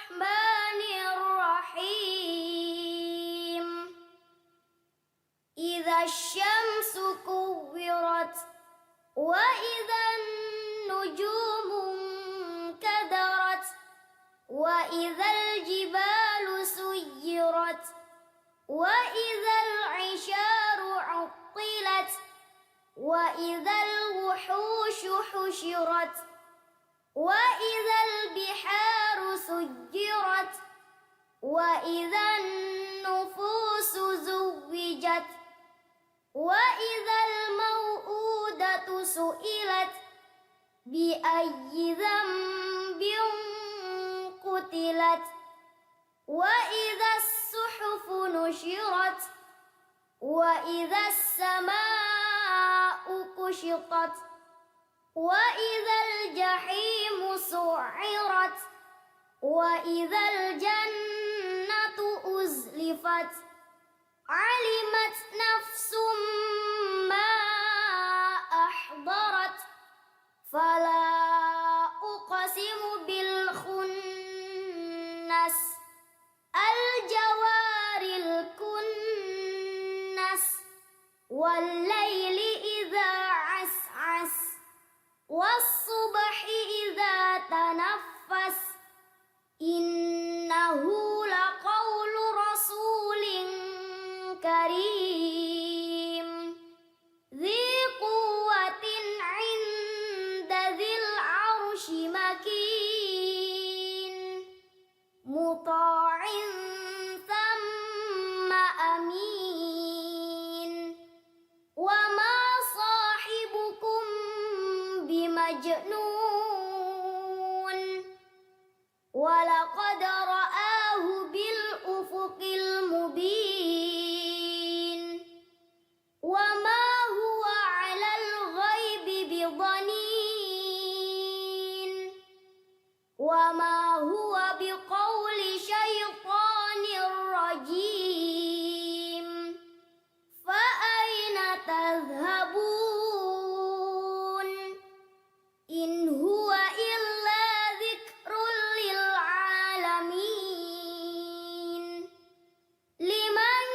Bismillahirrahmanirrahim. Idza syamsu kuwirat wa idzan nujumu kadarat wa idzal jibalu suyirat wa idzal isyaru uttilat wa idzal wuhushu husyirat wa idzal biharu sujjirat wa idzan nufusu zuwijat wa idzal mau'udatu su'ilat bi ayyi dzambin qutilat wa idzas suhufu nusyirat wa idzas samaa'u kushitat wa idzal jahimu su'irat wa idzal jannatu uzlifat alimat nafsum ma ahdarat fala uqsimu bil khunnas al jawaril kunnas wal laili idza as'as was subhi idza tanaffas innahu laqawlu rasulin karim dzi quwwatin 'inda dzil 'arsy makin muta'in thamma amin wa ma sahibukum bimajnun walaqad ra'ahu bil ufuqil mubin wa ma huwa 'alal ghaibi bidhanin wa ma huwa biqauli syaitanir rajim fa aina tadhhabun in huwa illa dzikrul lil alamin liman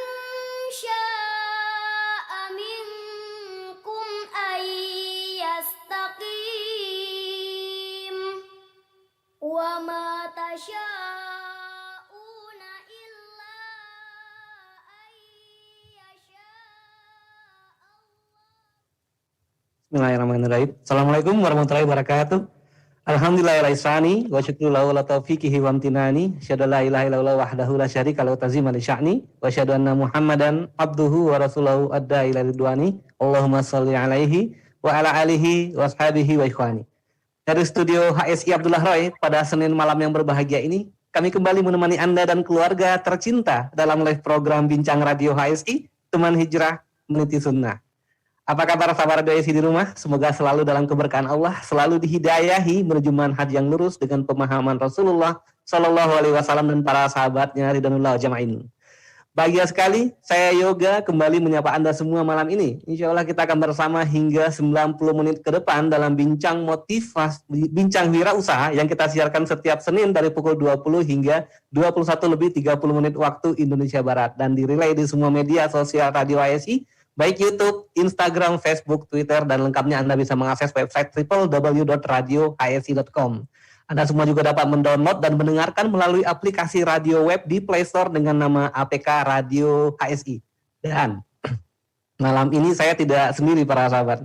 syaa'a minkum ay yastaqim wa ma tasya'una illa ay yasha'a Bismillahirrahmanirrahim. Assalamualaikum warahmatullahi wabarakatuh. Alhamdulillahirrahmanirrahim. Wa syukru lahu la taufiqihi wa amtinani. Asyhadu la ilaha illallah wahdahu la syarika lahu ta'ziman li sya'ni. Wa asyhadu anna Muhammadan abduhu wa rasuluhu adda ila ridwani. Allahumma shalli alaihi wa ala alihi wa ashabihi wa ikhwani. Dari studio HSI Abdullah Roy pada Senin malam yang berbahagia ini, kami kembali menemani Anda dan keluarga tercinta dalam live program Bincang Radio HSI, Teman Hijrah Meniti Sunnah. Apa kabar sahabat Radio HSI di rumah? Semoga selalu dalam keberkahan Allah, selalu dihidayahi menuju manhaj yang lurus dengan pemahaman Rasulullah Shallallahu Alaihi Wasallam dan para sahabatnya ridwanullah jama'in. Bahagia sekali, saya Yoga kembali menyapa Anda semua malam ini. Insya Allah kita akan bersama hingga 90 menit ke depan dalam bincang motivasi, bincang wirausaha yang kita siarkan setiap Senin dari pukul 20 hingga 21:30 menit waktu Indonesia Barat dan dirilai di semua media sosial Radio HSI, baik YouTube, Instagram, Facebook, Twitter, dan lengkapnya Anda bisa mengakses website www.radiohsi.com. Anda semua juga dapat mendownload dan mendengarkan melalui aplikasi radio web di Play Store dengan nama APK Radio HSI. Dan malam ini saya tidak sendiri para sahabat.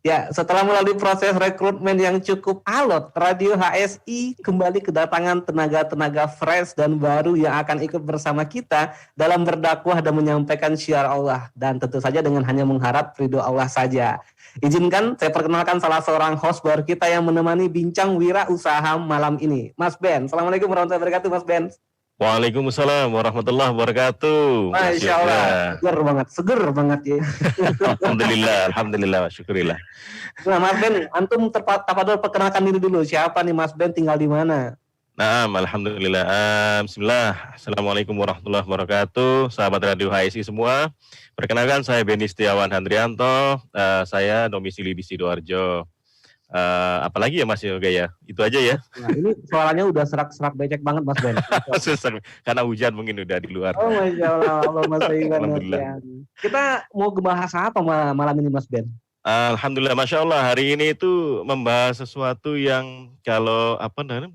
Ya, setelah melalui proses rekrutmen yang cukup alot, Radio HSI kembali kedatangan tenaga-tenaga fresh dan baru yang akan ikut bersama kita dalam berdakwah dan menyampaikan syiar Allah. Dan tentu saja dengan hanya mengharap ridho Allah saja. Izinkan saya perkenalkan salah seorang host baru kita yang menemani bincang wirausaha malam ini. Mas Ben, Assalamualaikum warahmatullahi wabarakatuh Mas Ben. Waalaikumsalam warahmatullahi wabarakatuh. Masya Allah, seger banget ya. Alhamdulillah, syukurillah. Nah Mas Ben, antum tafadhol perkenalkan diri dulu. Siapa nih Mas Ben, tinggal di mana? Nah, alhamdulillah. Bismillah. Assalamualaikum warahmatullahi wabarakatuh. Sahabat Radio HSI semua. Perkenalkan saya Beni Setiawan Handrianto. Saya domisili di Sidoarjo. Apalagi ya Mas Yoga ya, itu aja ya. Nah, ini suaranya udah serak-serak becek banget Mas Ben. Susah, karena hujan mungkin udah di luar. Oh Masya Allah, Allahumma sholli wa Alhamdulillah. Kita mau bahas apa malam ini Mas Ben? Alhamdulillah, Masya Allah, hari ini itu membahas sesuatu yang kalau apa namanya,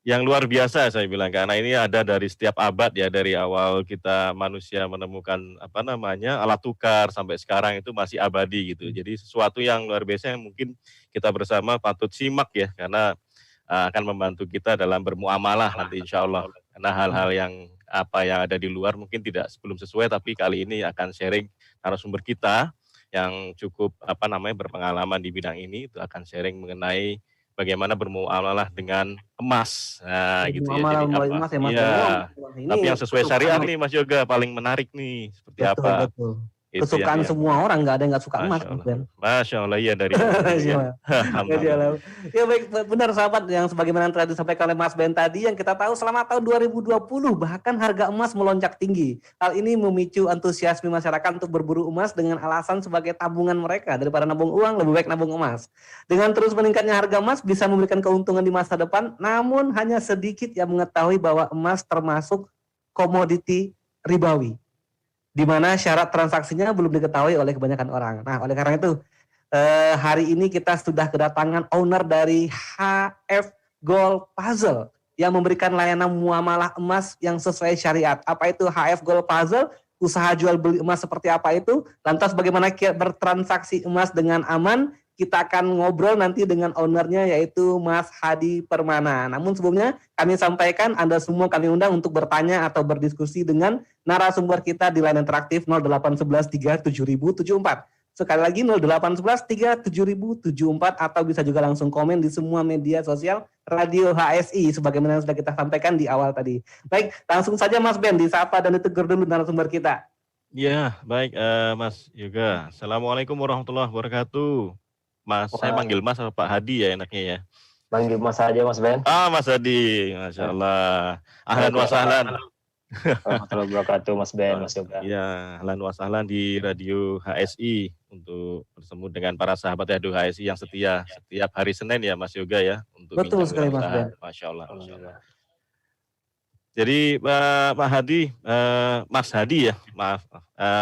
yang luar biasa saya bilang, karena ini ada dari setiap abad ya, dari awal kita manusia menemukan apa namanya, alat tukar sampai sekarang itu masih abadi gitu. Jadi sesuatu yang luar biasa yang mungkin kita bersama patut simak ya, karena akan membantu kita dalam bermuamalah nanti insya Allah. Karena hal-hal yang apa yang ada di luar mungkin tidak belum sesuai, tapi kali ini akan sharing narasumber kita yang cukup apa namanya berpengalaman di bidang ini, itu akan sharing mengenai bagaimana bermuamalah dengan emas. Nah, gitu ya. Muamalah Jadi apa? emas ya Mas Ben. Iya. Wah, ini Tapi yang sesuai kesukaan syariat nih Mas Yoga, paling menarik nih. Seperti betul, apa? betul. Itu Kesukaan yang semua orang, nggak ada yang nggak suka emas Masya Mas Allah. Ben. Masya Allah, iya dari dulu Masya ya. Allah. Masya Alhamdulillah. Allah. Ya baik, benar sahabat, yang sebagaimana yang telah disampaikan oleh Mas Ben tadi, yang kita tahu selama tahun 2020 bahkan harga emas melonjak tinggi. Hal ini memicu antusiasme masyarakat untuk berburu emas dengan alasan sebagai tabungan mereka. Daripada nabung uang, lebih baik nabung emas. Dengan terus meningkatnya harga emas bisa memberikan keuntungan di masa depan, namun hanya sedikit yang mengetahui bahwa emas termasuk komoditi ribawi, di mana syarat transaksinya belum diketahui oleh kebanyakan orang. Nah, oleh karena itu, hari ini kita sudah kedatangan owner dari HF Gold Puzzle yang memberikan layanan muamalah emas yang sesuai syariat. Apa itu HF Gold Puzzle? Usaha jual beli emas seperti apa itu? Lantas bagaimana bertransaksi emas dengan aman? Kita akan ngobrol nanti dengan ownernya, yaitu Mas Hadi Permana. Namun sebelumnya kami sampaikan Anda semua kami undang untuk bertanya atau berdiskusi dengan narasumber kita di line interaktif 0811 37074. Sekali lagi 0811 37074, atau bisa juga langsung komen di semua media sosial Radio HSI sebagaimana yang sudah kita sampaikan di awal tadi. Baik, langsung saja Mas Ben disapa dan ditegur dulu narasumber kita. Ya, baik Mas Yoga. Assalamualaikum warahmatullahi wabarakatuh. Mas, saya panggil Mas atau Pak Hadi ya enaknya ya? Panggil Mas aja Mas Ben. Mas Hadi, Masya Allah. Ahlan wa sahlan. Warahmatullahi wabarakatuh Mas Ben, Mas Yoga. Ya, ahlan wa sahlan di Radio HSI untuk bertemu dengan para sahabat Radio HSI yang setia setiap hari Senin ya Mas Yoga ya, untuk Betul bincang sekali Mas wirausaha. Ben. Masya Allah. Masya Allah. Jadi Pak Hadi, Mas Hadi ya, maaf,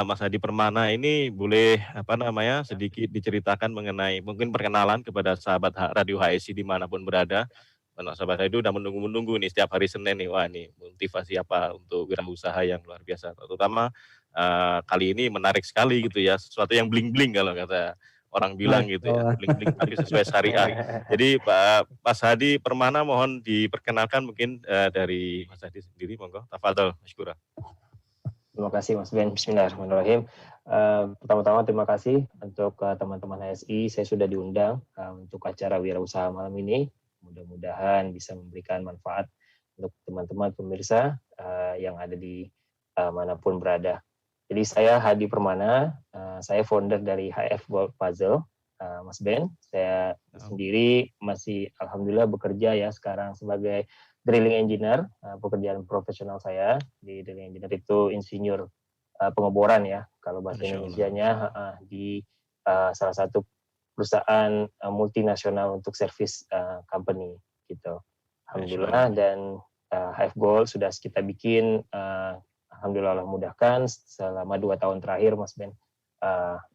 Mas Hadi Permana ini boleh apa namanya sedikit diceritakan mengenai mungkin perkenalan kepada sahabat Radio HSI dimanapun berada. Karena sahabat radio udah menunggu-menunggu nih setiap hari Senin nih, wah nih motivasi apa untuk wirausaha yang luar biasa. Terutama kali ini menarik sekali gitu ya, sesuatu yang bling-bling kalau kata orang bilang gitu ya, bling-bling tapi sesuai syariat. Jadi Pak Mas Hadi Permana mohon diperkenalkan mungkin dari Mas Hadi sendiri, monggo. Tafadhol, masykurah. Terima kasih Mas Ben. Bismillahirrahmanirrahim. Pertama-tama terima kasih untuk teman-teman HSI. Saya sudah diundang untuk acara wirausaha malam ini. Mudah-mudahan bisa memberikan manfaat untuk teman-teman pemirsa yang ada di manapun berada. Jadi saya Hadi Permana, saya founder dari HF Gold Puzzle, Mas Ben. Saya sendiri masih alhamdulillah bekerja ya sekarang sebagai drilling engineer. Pekerjaan profesional saya di drilling engineer itu insinyur pengeboran ya, kalau bahasa Indonesianya di salah satu perusahaan multinasional untuk service company gitu. Alhamdulillah, dan HF Gold sudah kita bikin. Alhamdulillah mudahkan selama 2 tahun terakhir Mas Ben.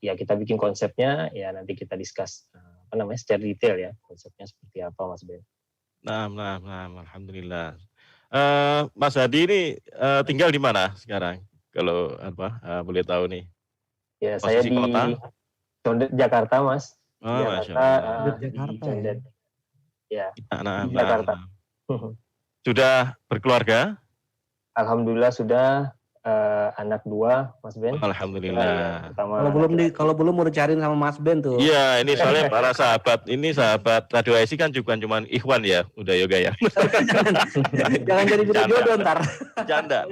Ya kita bikin konsepnya, ya nanti kita discuss secara detail ya konsepnya seperti apa Mas Ben. Nah, alhamdulillah. Mas Hadi ini tinggal di mana sekarang? Kalau boleh tahu nih. Ya posisi saya di kota? Condet Jakarta Mas. Jakarta. Di Condet. Ya. Di Jakarta. Sudah berkeluarga? Alhamdulillah sudah anak 2 Mas Ben. Alhamdulillah. Kalau belum mau dicariin sama Mas Ben tuh. Iya, ini soalnya para sahabat Radio HSI kan juga cuma ikhwan ya, udah yoga ya. Jangan jadi beda jodoh ntar. Canda.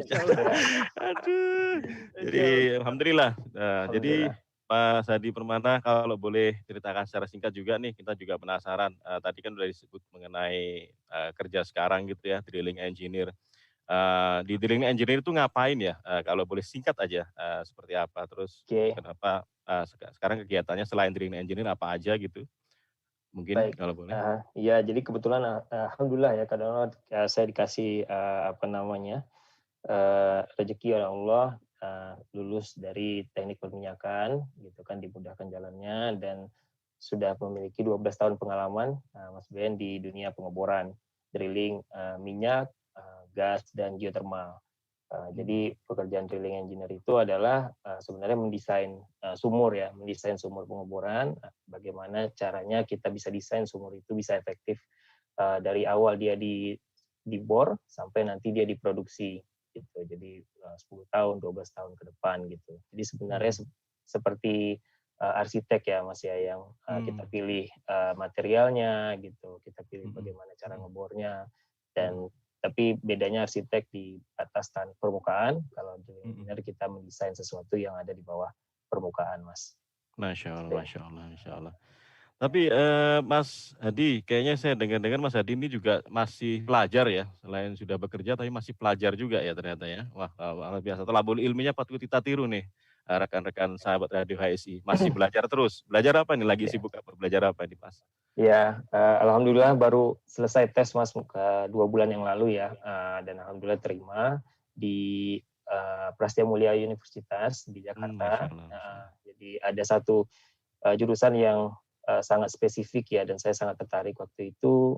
Aduh. Jadi alhamdulillah. Jadi Mas Hadi Permana, kalau boleh ceritakan secara singkat juga nih, kita juga penasaran. Tadi kan sudah disebut mengenai kerja sekarang gitu ya, drilling engineer. Di drilling engineer itu ngapain ya? Kalau boleh singkat aja, seperti apa? Terus kenapa sekarang kegiatannya selain drilling engineer apa aja gitu? Mungkin Baik. kalau boleh. Ya, jadi kebetulan alhamdulillah ya kadang saya dikasih apa namanya rezeki oleh Allah lulus dari teknik perminyakan gitu kan, dimudahkan jalannya dan sudah memiliki 12 tahun pengalaman Mas Ben di dunia pengeboran, drilling minyak, gas dan geothermal. Jadi pekerjaan drilling engineer itu adalah sebenarnya mendesain sumur ya, mendesain sumur pengeboran, bagaimana caranya kita bisa desain sumur itu bisa efektif dari awal dia dibor sampai nanti dia diproduksi gitu. Jadi 10 tahun, 12 tahun ke depan gitu. Jadi sebenarnya seperti arsitek ya Mas ya, yang kita pilih materialnya gitu, kita pilih bagaimana cara ngebornya, dan tapi bedanya arsitek di atas permukaan, kalau drilling engineer kita mendesain sesuatu yang ada di bawah permukaan, Mas. Masya Allah, Masya Allah, Masya Allah. Tapi Mas Hadi, kayaknya saya dengar-dengar Mas Hadi ini juga masih pelajar ya, selain sudah bekerja tapi masih pelajar juga ya ternyata ya. Wah, luar biasa. Telabul ilminya patut kita tiru nih, rekan-rekan sahabat Radio HSI. Masih belajar terus. Belajar apa nih? Lagi sibuk apa? Belajar apa nih, Mas? Ya, alhamdulillah baru selesai tes Mas 2 bulan yang lalu ya, dan alhamdulillah terima di Prasetya Mulia Universitas di Jakarta. Jadi ada satu jurusan yang sangat spesifik ya, dan saya sangat tertarik waktu itu.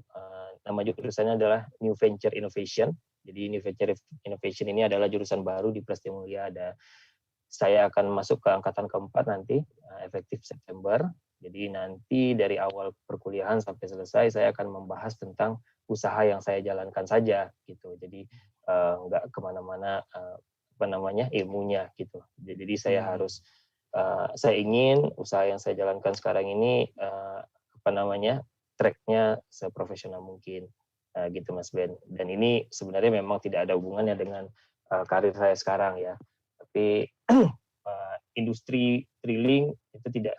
Nama jurusannya adalah New Venture Innovation. Jadi New Venture Innovation ini adalah jurusan baru di Prasetya Mulia. Saya akan masuk ke angkatan keempat nanti, efektif September. Jadi nanti dari awal perkuliahan sampai selesai saya akan membahas tentang usaha yang saya jalankan saja gitu. Jadi nggak kemana-mana apa namanya ilmunya gitu. Jadi saya harus saya ingin usaha yang saya jalankan sekarang ini apa namanya tracknya seprofesional mungkin gitu Mas Ben. Dan ini sebenarnya memang tidak ada hubungannya dengan karir saya sekarang ya. Tapi industri drilling itu tidak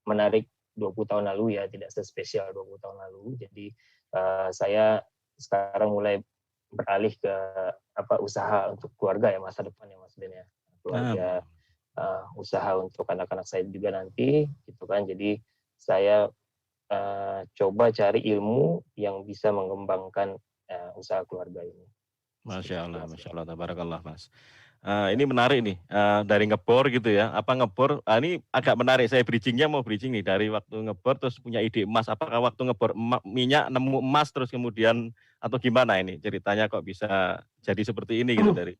menarik 20 tahun lalu ya, tidak sespesial 20 tahun lalu. Jadi saya sekarang mulai beralih ke usaha untuk keluarga ya, masa depan ya Mas Ben ya. Keluarga, usaha untuk anak-anak saya juga nanti gitu kan. Jadi saya coba cari ilmu yang bisa mengembangkan usaha keluarga ini. Masya Allah, tabarakallah Mas. Ini menarik nih, dari ngebor gitu ya, apa ngebor, ini agak menarik, saya bridging nih, dari waktu ngebor terus punya ide emas, apakah waktu ngebor minyak nemu emas terus kemudian, atau gimana ini ceritanya kok bisa jadi seperti ini gitu dari,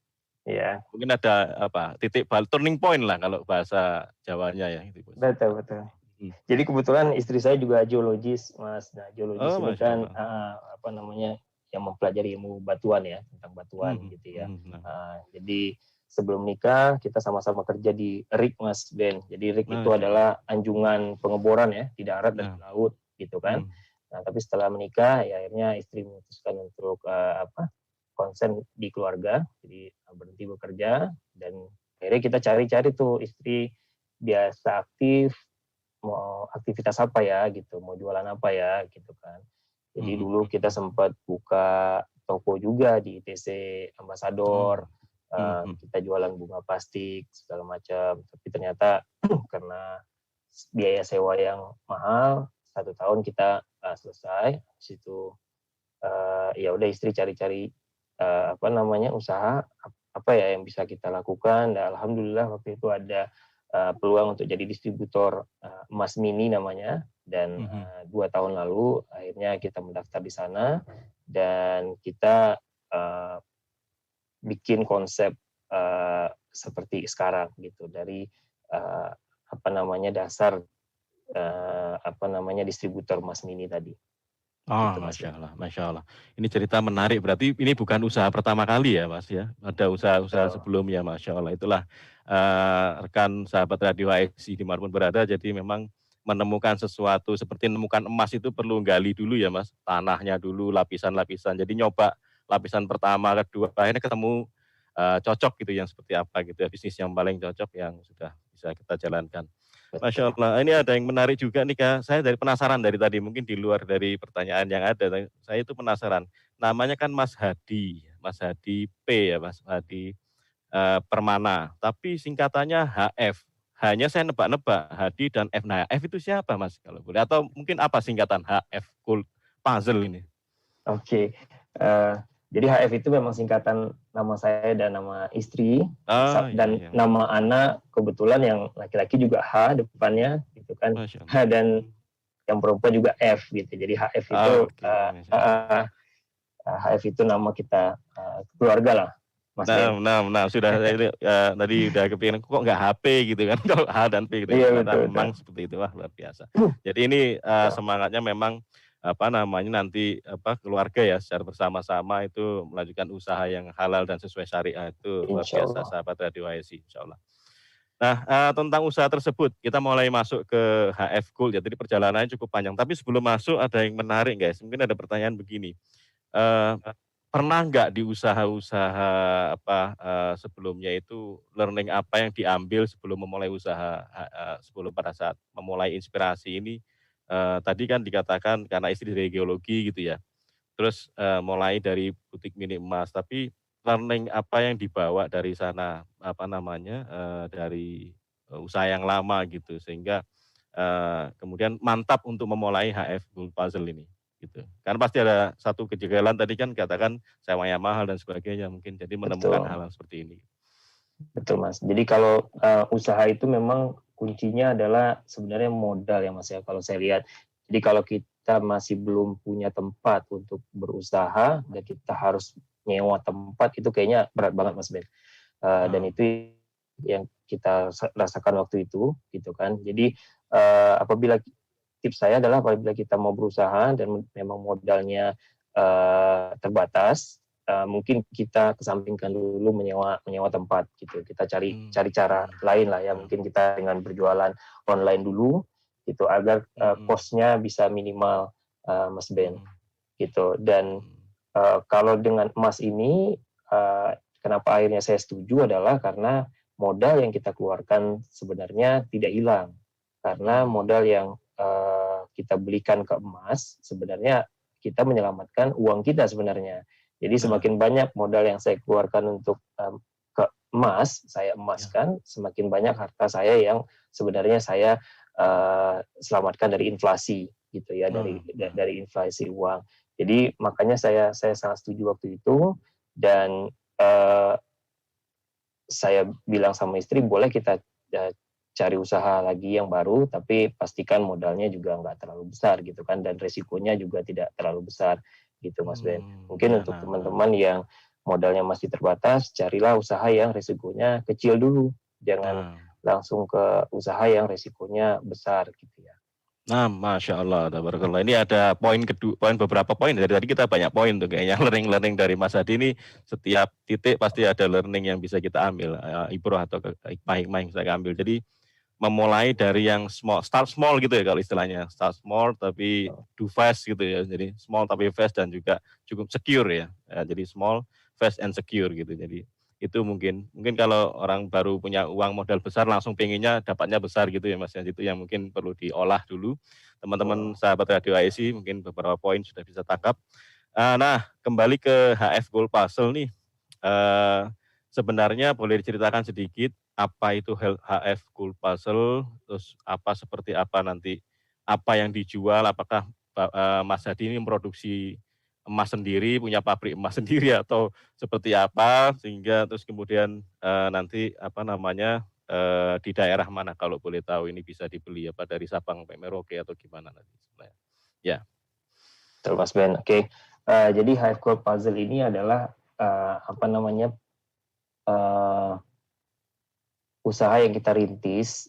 mungkin ada titik turning point lah kalau bahasa Jawanya ya. Gitu. Betul. Jadi kebetulan istri saya juga geologis Mas, nah geologis ini kan apa namanya yang mempelajari ilmu batuan ya, tentang batuan gitu ya. Jadi sebelum nikah kita sama-sama kerja di rig Mas Ben. Jadi rig itu adalah anjungan pengeboran ya di darat dan di laut gitu kan. Nah tapi setelah menikah ya akhirnya istri memutuskan untuk konsen di keluarga, jadi berhenti bekerja, dan akhirnya kita cari-cari tuh istri biasa aktif, mau aktivitas apa ya gitu, mau jualan apa ya gitu kan. Jadi dulu kita sempat buka toko juga di ITC Ambassador, kita jualan bunga plastik segala macam, tapi ternyata karena biaya sewa yang mahal, 1 tahun kita selesai. Habis itu ya udah istri cari-cari apa namanya usaha apa ya yang bisa kita lakukan. Dan alhamdulillah waktu itu ada peluang untuk jadi distributor emas mini namanya, dan 2 tahun lalu akhirnya kita mendaftar di sana dan kita bikin konsep seperti sekarang gitu, dari apa namanya dasar apa namanya distributor emas mini tadi. Oh, Masya Allah. Ini cerita menarik, berarti ini bukan usaha pertama kali ya Mas ya, ada usaha-usaha sebelumnya, Masya Allah. Itulah rekan sahabat Radio HSI dimanapun berada, jadi memang menemukan sesuatu seperti menemukan emas itu perlu gali dulu ya Mas, tanahnya dulu, lapisan-lapisan. Jadi nyoba lapisan pertama, kedua, akhirnya ketemu cocok gitu yang seperti apa gitu ya, bisnis yang paling cocok yang sudah bisa kita jalankan. Masya Allah, ini ada yang menarik juga nih Kak, saya penasaran dari tadi, mungkin di luar dari pertanyaan yang ada, saya itu penasaran, namanya kan Mas Hadi P ya, Mas Hadi Permana, tapi singkatannya HF, hanya saya nebak-nebak Hadi dan F. Nah, F itu siapa Mas kalau boleh? Atau mungkin apa singkatan HF Gold Puzzle ini? Oke. Eh, jadi HF itu memang singkatan nama saya dan nama istri, Oh iya, dan iya. nama anak kebetulan yang laki-laki juga H depannya gitu kan. Masya H Allah. dan yang perempuan juga F gitu. Jadi HF itu Oke, Masya Allah. HF itu nama kita keluarga lah, Mas Ben. Sudah tadi udah kepikiran kok nggak HP gitu kan kalau H dan P gitu. Iya, Ternyata betul. memang seperti itu, wah luar biasa. Jadi ini semangatnya memang nanti keluarga ya secara bersama-sama itu melanjutkan usaha yang halal dan sesuai syariat, itu luar Insya biasa Allah. sahabat Radio IC, insyaallah. Nah, tentang usaha tersebut kita mulai masuk ke HF Gold ya. Jadi perjalanannya cukup panjang. Tapi sebelum masuk ada yang menarik guys. Mungkin ada pertanyaan begini. Eh, Pernah nggak di usaha-usaha sebelumnya itu learning apa yang diambil sebelum memulai usaha, sebelum pada saat memulai inspirasi ini? Tadi kan dikatakan karena istri dari geologi gitu ya. Terus mulai dari butik mini emas. Tapi learning apa yang dibawa dari sana dari usaha yang lama gitu sehingga kemudian mantap untuk memulai HF Gold Puzzle ini gitu. Karena pasti ada satu kejanggalan tadi kan katakan sewanya mahal dan sebagainya mungkin jadi menemukan Betul. hal seperti ini. Betul Mas. Jadi kalau usaha itu memang kuncinya adalah sebenarnya modal ya Mas ya kalau saya lihat. Jadi kalau kita masih belum punya tempat untuk berusaha dan kita harus nyewa tempat itu kayaknya berat banget Mas Ben. Dan itu yang kita rasakan waktu itu gitu kan. Jadi tips saya adalah apabila kita mau berusaha dan memang modalnya terbatas, mungkin kita kesampingkan dulu menyewa tempat gitu. Kita cari cara lain lah ya. Mungkin kita dengan berjualan online dulu gitu agar cost-nya bisa minimal, Mas Ben gitu. Dan kalau dengan emas ini kenapa akhirnya saya setuju adalah karena modal yang kita keluarkan sebenarnya tidak hilang. Karena modal yang kita belikan ke emas sebenarnya kita menyelamatkan uang kita sebenarnya. Jadi semakin banyak modal yang saya keluarkan untuk ke emas, saya emaskan, semakin banyak harta saya yang sebenarnya saya selamatkan dari inflasi gitu ya, dari inflasi uang. Jadi makanya saya sangat setuju waktu itu dan saya bilang sama istri boleh kita cari usaha lagi yang baru, tapi pastikan modalnya juga nggak terlalu besar gitu kan, dan resikonya juga tidak terlalu besar gitu Mas Ben. Mungkin untuk teman-teman yang modalnya masih terbatas, carilah usaha yang resikonya kecil dulu, jangan langsung ke usaha yang resikonya besar gitu ya. Nah, Masya Allah, tabarakallah. Ini ada beberapa poin. Dari tadi kita banyak poin tuh kayaknya learning dari Mas Hadi ini. Setiap titik pasti ada learning yang bisa kita ambil, ibrah atau hikmah-hikmah yang bisa kita ambil. Jadi memulai dari yang start small gitu ya kalau istilahnya, start small tapi do fast gitu ya. Jadi small tapi fast dan juga cukup secure ya. Jadi small, fast and secure gitu. Jadi itu mungkin kalau orang baru punya uang modal besar langsung pengennya dapatnya besar gitu ya Mas. Itu yang mungkin perlu diolah dulu. Teman-teman sahabat Radio IC mungkin beberapa poin sudah bisa tangkap. Nah, kembali ke HF Gold Puzzle nih. Sebenarnya boleh diceritakan sedikit apa itu HF Gold Puzzle, terus seperti apa nanti, apa yang dijual, apakah Mas Hadi ini memproduksi emas sendiri, punya pabrik emas sendiri atau seperti apa, sehingga terus kemudian nanti di daerah mana kalau boleh tahu ini bisa dibeli apa dari Sabang sampai Merauke atau gimana nanti sebenarnya. Ya. Betul Mas Ben. Oke. Jadi HF Gold Puzzle ini adalah usaha yang kita rintis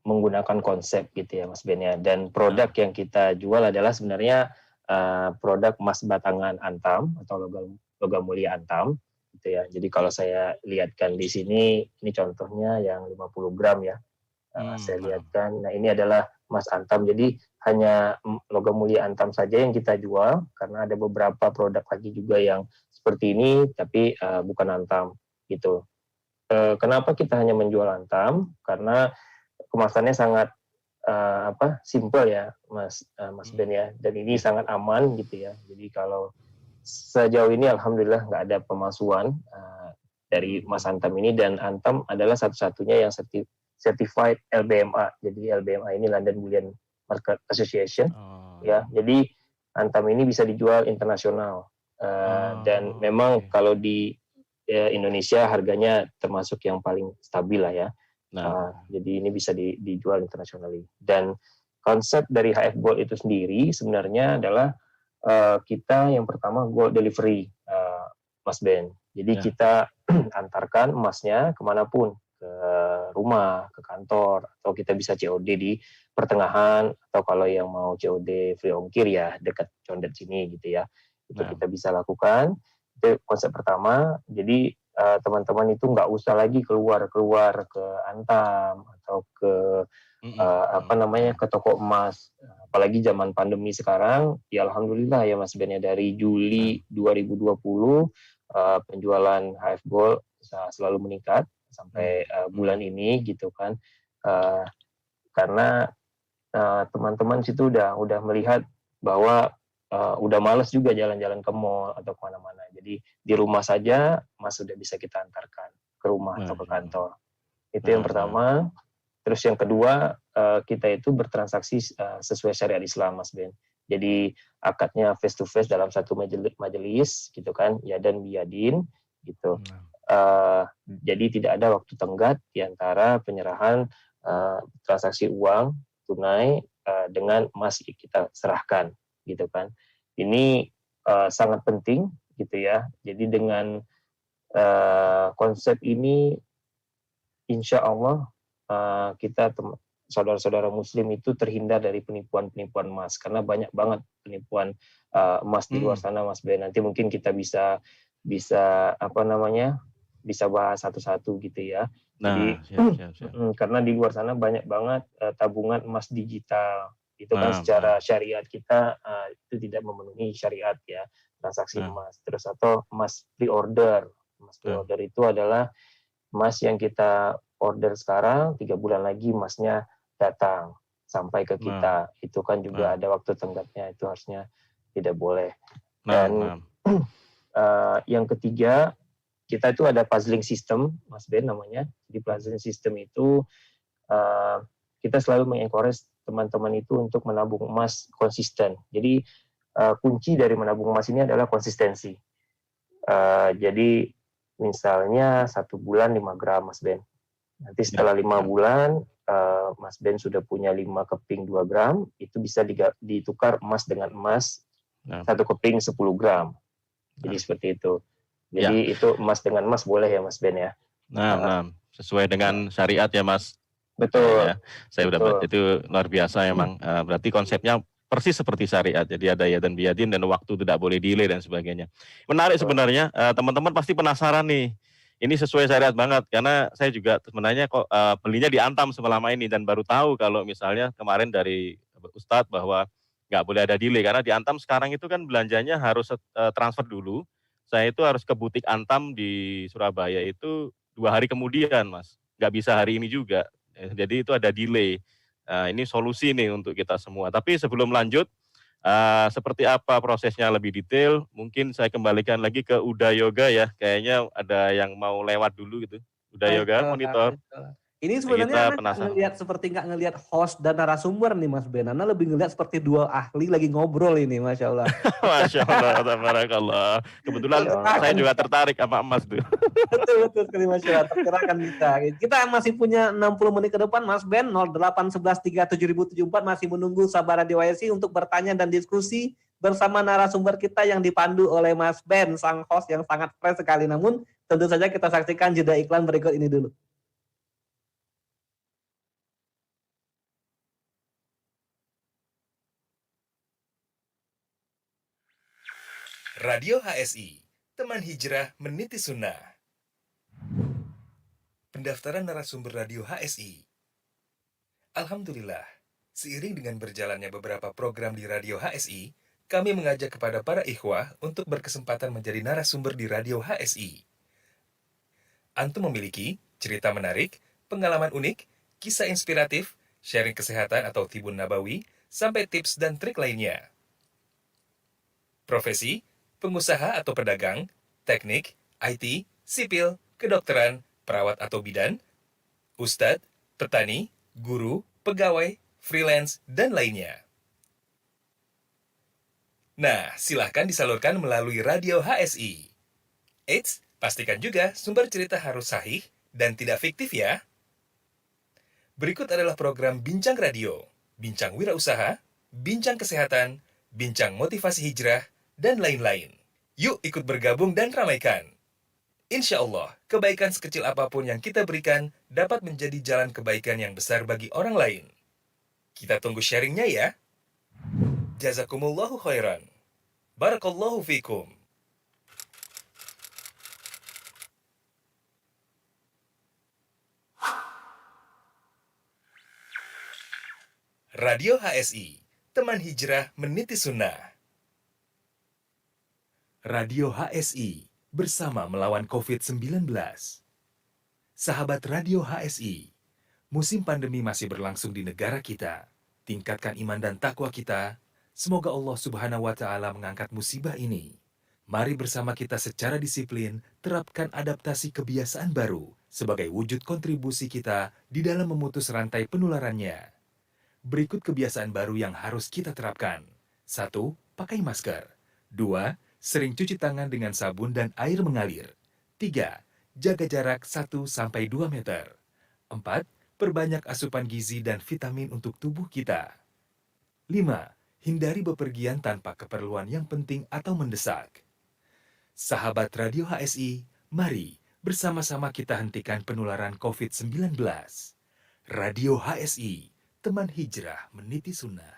menggunakan konsep gitu ya Mas Ben ya. Dan produk yang kita jual adalah sebenarnya produk emas batangan Antam atau logam mulia Antam gitu ya. Jadi kalau saya lihatkan di sini, ini contohnya yang 50 gram ya. Saya lihatkan. Nah, ini adalah emas Antam. Jadi hanya logam mulia Antam saja yang kita jual karena ada beberapa produk lagi juga yang seperti ini tapi bukan Antam gitu. Kenapa kita hanya menjual Antam? Karena kemasannya sangat simple ya, Mas Ben ya, dan ini sangat aman gitu ya. Jadi kalau sejauh ini alhamdulillah nggak ada pemalsuan dari emas Antam ini, dan Antam adalah satu-satunya yang certified LBMA. Jadi LBMA ini London Bullion Market Association. Ya, jadi Antam ini bisa dijual internasional. Dan memang kalau di Indonesia harganya termasuk yang paling stabil lah ya. Jadi ini bisa dijual internasional. Dan konsep dari HF Gold itu sendiri sebenarnya adalah kita yang pertama gold delivery, Mas Ben. Jadi kita antarkan emasnya kemanapun, ke rumah, ke kantor, atau kita bisa COD di pertengahan, atau kalau yang mau COD free ongkir ya dekat Condet sini gitu ya. Itu kita bisa lakukan. Itu konsep pertama. Jadi teman-teman itu nggak usah lagi keluar ke Antam atau ke ke toko emas. Apalagi zaman pandemi sekarang, ya alhamdulillah ya Mas Ben ya, dari Juli 2020 penjualan HF Gold selalu meningkat sampai bulan ini gitu kan. Karena teman-teman situ udah melihat bahwa udah males juga jalan-jalan ke mall atau kemana-mana. Jadi di rumah saja Mas sudah bisa kita antarkan ke rumah atau ke kantor. Itu yang pertama. Terus yang kedua, kita itu bertransaksi sesuai syariat Islam, Mas Ben. Jadi akadnya face to face dalam satu majelis gitu kan, yadan biyadin gitu. Jadi tidak ada waktu tenggat di antara penyerahan transaksi uang tunai dengan emas kita serahkan gitu kan. Ini sangat penting gitu ya. Jadi dengan konsep ini insya Allah kita saudara-saudara muslim itu terhindar dari penipuan-penipuan emas, karena banyak banget penipuan emas di luar sana, Mas Ben. Nanti mungkin kita bisa bisa bahas satu-satu gitu ya. Jadi siap. Karena di luar sana banyak banget tabungan emas digital. Itu kan secara syariat kita itu tidak memenuhi syariat ya, transaksi emas. Terus atau emas pre-order. Emas pre-order itu adalah emas yang kita order sekarang, 3 bulan lagi emasnya datang sampai ke kita. Itu kan juga ada waktu tenggatnya, itu harusnya tidak boleh. Dan yang ketiga, kita itu ada puzzling system, Mas Ben namanya. Di puzzling system itu kita selalu mengencourage teman-teman itu untuk menabung emas konsisten. Jadi kunci dari menabung emas ini adalah konsistensi. Jadi misalnya 1 bulan 5 gram, Mas Ben. Nanti setelah 5 bulan, Mas Ben sudah punya 5 keping 2 gram, itu bisa ditukar emas dengan emas 1 keping 10 gram. Jadi seperti itu. Jadi itu emas dengan emas boleh ya Mas Ben ya. Sesuai dengan syariat ya Mas. Betul. Saya udah baca itu luar biasa emang. Berarti konsepnya persis seperti syariat. Jadi ada yadan biyadin dan waktu tidak boleh delay dan sebagainya. Menarik sebenarnya. Teman-teman pasti penasaran nih. Ini sesuai syariat banget, karena saya juga sebenarnya kok belinya di Antam selama ini dan baru tahu kalau misalnya kemarin dari Ustadz bahwa nggak boleh ada delay, karena di Antam sekarang itu kan belanjanya harus transfer dulu. Saya itu harus ke butik Antam di Surabaya itu 2 hari kemudian, Mas. Nggak bisa hari ini juga. Jadi itu ada delay. Ini solusi nih untuk kita semua. Tapi sebelum lanjut, seperti apa prosesnya lebih detail, mungkin saya kembalikan lagi ke Uda Yoga ya. Kayaknya ada yang mau lewat dulu gitu. Uda Yoga, monitor. Ini sebenarnya nggak ngelihat host dan narasumber nih Mas Ben. Ana lebih ngelihat seperti 2 ahli lagi ngobrol ini, Masya Allah. Masya Allah, tabarakallah. Kebetulan saya juga tertarik sama emas tuh. Betul sekali Masya Allah, tergerakkan kita. Kita masih punya 60 menit ke depan Mas Ben, 08113774 masih menunggu Sabar Radio YSI untuk bertanya dan diskusi bersama narasumber kita yang dipandu oleh Mas Ben, sang host yang sangat fresh sekali. Namun tentu saja kita saksikan jeda iklan berikut ini dulu. Radio HSI, teman hijrah meniti sunnah. Pendaftaran narasumber Radio HSI. Alhamdulillah, seiring dengan berjalannya beberapa program di Radio HSI, kami mengajak kepada para ikhwah untuk berkesempatan menjadi narasumber di Radio HSI. Antum memiliki cerita menarik, pengalaman unik, kisah inspiratif, sharing kesehatan atau tibun nabawi, sampai tips dan trik lainnya. Profesi, pengusaha atau pedagang, teknik, IT, sipil, kedokteran, perawat atau bidan, ustadz, petani, guru, pegawai, freelance, dan lainnya. Nah, silahkan disalurkan melalui radio HSI. Eits, pastikan juga sumber cerita harus sahih dan tidak fiktif ya. Berikut adalah program Bincang Radio, Bincang Wirausaha, Bincang Kesehatan, Bincang Motivasi Hijrah, dan lain-lain. Yuk ikut bergabung dan ramaikan. Insya Allah, kebaikan sekecil apapun yang kita berikan dapat menjadi jalan kebaikan yang besar bagi orang lain. Kita tunggu sharingnya ya. Jazakumullahu khairan. Barakallahu fikum. Radio HSI, teman hijrah meniti sunnah. Radio HSI, bersama melawan COVID-19. Sahabat Radio HSI, musim pandemi masih berlangsung di negara kita. Tingkatkan iman dan takwa kita. Semoga Allah Subhanahu wa Ta'ala mengangkat musibah ini. Mari bersama kita secara disiplin terapkan adaptasi kebiasaan baru sebagai wujud kontribusi kita di dalam memutus rantai penularannya. Berikut kebiasaan baru yang harus kita terapkan. 1. Pakai masker. 2. Sering cuci tangan dengan sabun dan air mengalir. 3. Jaga jarak 1-2 meter. 4. Perbanyak asupan gizi dan vitamin untuk tubuh kita. 5. Hindari bepergian tanpa keperluan yang penting atau mendesak. Sahabat Radio HSI, mari bersama-sama kita hentikan penularan COVID-19. Radio HSI, teman hijrah meniti sunnah.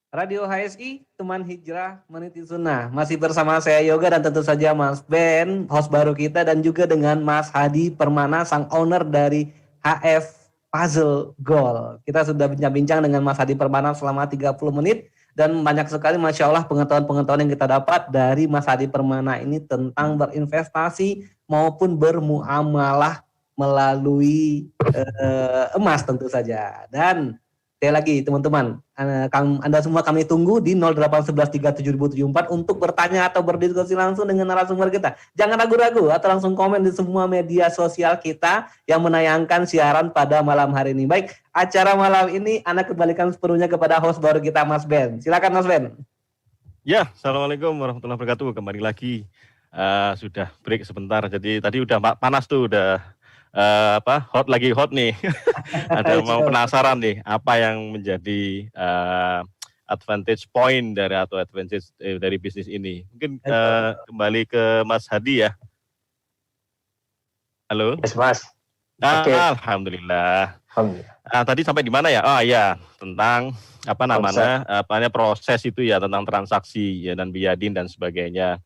Radio HSI, teman hijrah meniti sunnah. Masih bersama saya Yoga dan tentu saja Mas Ben, host baru kita, dan juga dengan Mas Hadi Permana, sang owner dari HF Puzzle Gold. Kita sudah bincang-bincang dengan Mas Hadi Permana selama 30 menit dan banyak sekali Masya Allah pengetahuan-pengetahuan yang kita dapat dari Mas Hadi Permana ini tentang berinvestasi maupun bermuamalah melalui emas tentu saja. Dan sekali lagi teman-teman, Anda semua kami tunggu di 081133774 untuk bertanya atau berdiskusi langsung dengan narasumber kita. Jangan ragu-ragu atau langsung komen di semua media sosial kita yang menayangkan siaran pada malam hari ini. Baik, acara malam ini Anda kembalikan sepenuhnya kepada host baru kita, Mas Ben. Silakan Mas Ben. Ya, Assalamualaikum warahmatullahi wabarakatuh. Kembali lagi. Sudah break sebentar. Jadi tadi udah panas tuh, udah hot nih. Ada mau penasaran nih apa yang menjadi advantage point dari bisnis ini. Mungkin kembali ke Mas Hadi ya. Halo. Yes, Mas. Okay. Oke. Alhamdulillah. Tadi sampai di mana ya? Oh iya, tentang proses itu ya, tentang transaksi ya dan biadin dan sebagainya.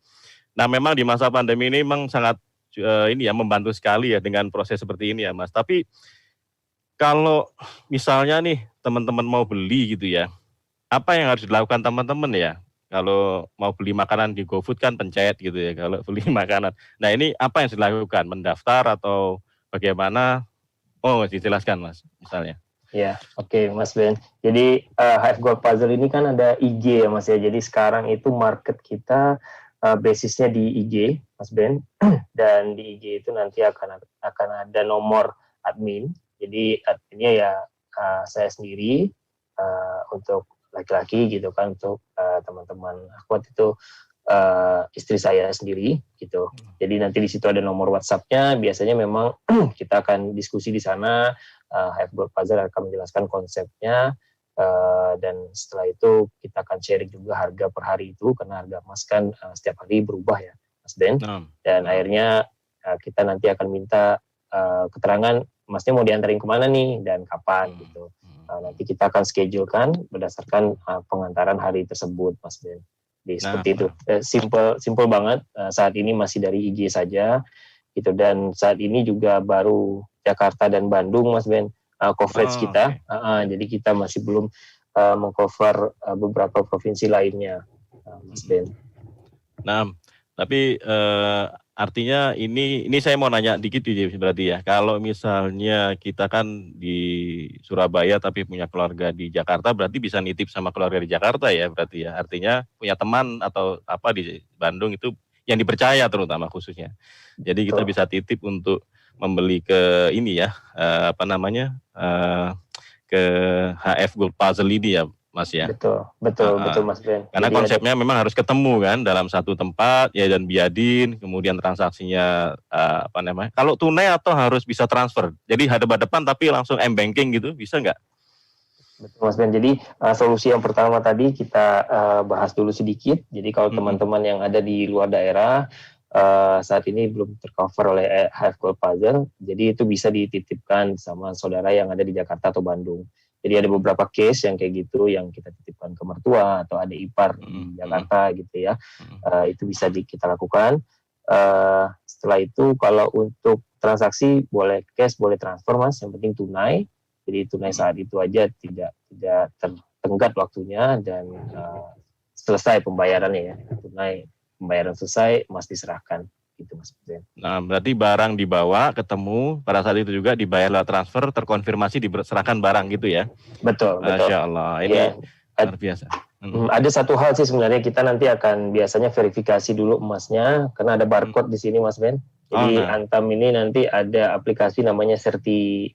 Nah, memang di masa pandemi ini memang sangat membantu sekali ya dengan proses seperti ini ya Mas. Tapi kalau misalnya nih teman-teman mau beli gitu ya, apa yang harus dilakukan teman-teman ya? Kalau mau beli makanan di GoFood kan pencet gitu ya, kalau beli makanan. Nah ini apa yang harus dilakukan? Mendaftar atau bagaimana? Oh, dijelaskan Mas, misalnya. Ya, oke, Mas Ben. Jadi HF Gold Puzzle ini kan ada IG ya Mas ya. Jadi sekarang itu market kita basisnya di IG, Mas Ben, dan di IG itu nanti akan ada nomor admin. Jadi adminnya ya saya sendiri untuk laki-laki gitu kan, untuk teman-teman akhwat itu istri saya sendiri gitu. Jadi nanti di situ ada nomor WhatsApp-nya. Biasanya memang kita akan diskusi di sana. HF Gold Puzzle akan menjelaskan konsepnya. Dan setelah itu kita akan sharing juga harga per hari itu, karena harga emas kan setiap hari berubah ya Mas Ben. Dan akhirnya kita nanti akan minta keterangan emasnya mau diantarin kemana nih dan kapan gitu. Nanti kita akan schedulekan berdasarkan pengantaran hari tersebut Mas Ben. Jadi seperti itu, simple banget. Saat ini masih dari IG saja gitu, dan saat ini juga baru Jakarta dan Bandung Mas Ben coverage kita. Jadi kita masih belum mengcover beberapa provinsi lainnya, Mas Ben. Nah, tapi artinya ini saya mau nanya dikit berarti ya. Kalau misalnya kita kan di Surabaya tapi punya keluarga di Jakarta, berarti bisa nitip sama keluarga di Jakarta ya berarti ya. Artinya punya teman atau apa di Bandung itu yang dipercaya terutama khususnya. Jadi kita Betul. bisa titip untuk membeli ke ini ya, ke HF Gold Puzzle ini ya Mas ya. Betul Mas Ben. Karena Jadi konsepnya memang harus ketemu kan dalam satu tempat ya, dan biadin, kemudian transaksinya kalau tunai atau harus bisa transfer. Jadi hadap-hadapan tapi langsung m-banking gitu, bisa nggak? Betul Mas Ben. Jadi solusi yang pertama tadi kita bahas dulu sedikit. Jadi kalau teman-teman yang ada di luar daerah saat ini belum tercover oleh HF Gold Puzzle, jadi itu bisa dititipkan sama saudara yang ada di Jakarta atau Bandung. Jadi ada beberapa case yang kayak gitu yang kita titipkan ke mertua atau ada ipar di Jakarta gitu ya. Itu bisa kita lakukan. Setelah itu kalau untuk transaksi boleh cash, boleh transfer Mas, yang penting tunai. Jadi tunai saat itu aja, tidak tertenggat waktunya, dan selesai pembayarannya ya. Tunai, pembayaran selesai, Mas diserahkan. Gitu Mas. Nah, berarti barang dibawa, ketemu, pada saat itu juga dibayar lewat transfer, terkonfirmasi, diserahkan barang gitu ya? Betul. Masya Allah, ini luar biasa. Ada satu hal sih sebenarnya, kita nanti akan biasanya verifikasi dulu emasnya, karena ada barcode di sini Mas Ben. Jadi Antam ini nanti ada aplikasi namanya Certi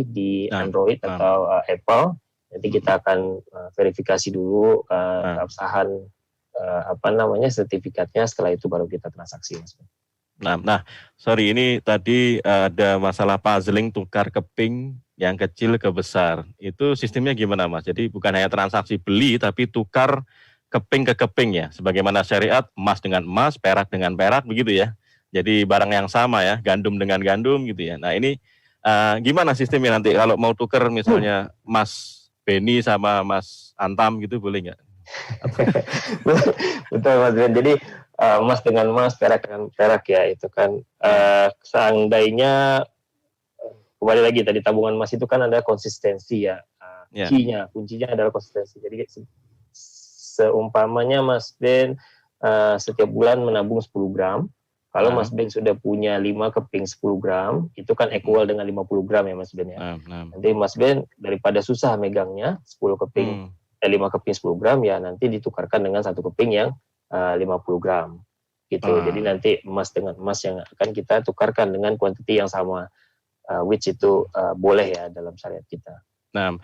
di Android atau Apple. Nanti kita akan verifikasi dulu keabsahan sertifikatnya, setelah itu baru kita transaksi Mas. Nah, sorry, ini tadi ada masalah puzzling tukar keping yang kecil ke besar. Itu sistemnya gimana Mas? Jadi bukan hanya transaksi beli tapi tukar keping ke keping ya. Sebagaimana syariat, emas dengan emas, perak dengan perak begitu ya. Jadi barang yang sama ya, gandum dengan gandum gitu ya. Nah, ini gimana sistemnya nanti kalau mau tukar misalnya Mas Beni sama Mas Antam gitu, boleh nggak? Betul Mas Ben. Jadi emas dengan emas, perak dengan perak ya, itu kan seandainya kembali lagi tadi, tabungan emas itu kan ada konsistensi ya. Kuncinya adalah konsistensi. Jadi seumpamanya Mas Ben setiap bulan menabung 10 gram. Kalau Mas Ben sudah punya 5 keping 10 gram, itu kan equal dengan 50 gram ya Mas Ben ya. Nanti Mas Ben daripada susah megangnya 10 keping 5 keping 10 gram ya, nanti ditukarkan dengan 1 keping yang 50 gram gitu. Jadi nanti emas dengan emas yang akan kita tukarkan dengan kuantiti yang sama, which itu boleh ya dalam syariat kita. Nah,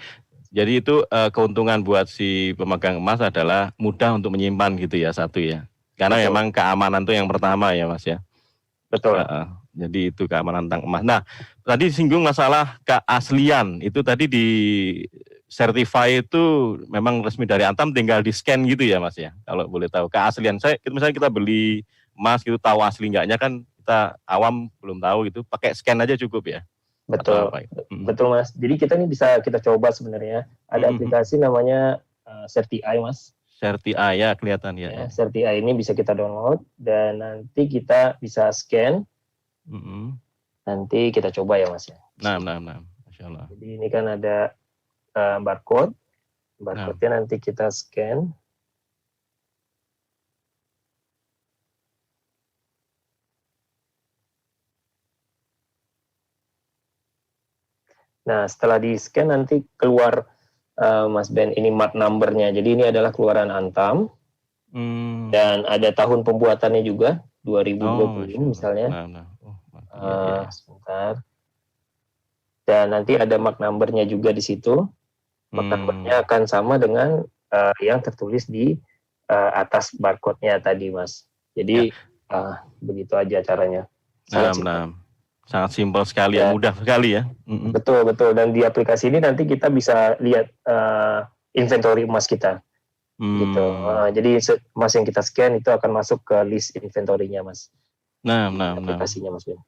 jadi itu keuntungan buat si pemegang emas adalah mudah untuk menyimpan gitu ya, satu ya. Karena memang keamanan itu yang pertama ya Mas ya. Betul. Jadi itu keamanan tentang emas. Nah, tadi singgung masalah keaslian, itu tadi di certify itu memang resmi dari Antam, tinggal di scan gitu ya Mas ya, kalau boleh tahu keaslian. Misalnya kita beli emas gitu, tahu asli enggaknya kan kita awam belum tahu gitu, pakai scan aja cukup ya? Betul, betul Mas. Jadi kita ini bisa kita coba sebenarnya, ada aplikasi namanya Certi Mas. Certi ya, kelihatan ya. Certi ini bisa kita download, dan nanti kita bisa scan, nanti kita coba ya Mas ya. Nah, Masya Allah. Jadi ini kan ada barcode-nya nanti kita scan. Nah, setelah di scan nanti keluar Mas Ben ini mark number-nya. Jadi ini adalah keluaran Antam. Dan ada tahun pembuatannya juga, 2020 misalnya. Sebentar. Dan nanti ada mark number-nya juga di situ. Mark number-nya akan sama dengan yang tertulis di atas barcode-nya tadi, Mas. Jadi begitu aja caranya. Sangat simpel sekali ya, mudah sekali ya. Betul. Dan di aplikasi ini nanti kita bisa lihat inventory emas kita. Gitu. Jadi emas yang kita scan itu akan masuk ke list inventory-nya, Mas. Aplikasinya, Mas Ben.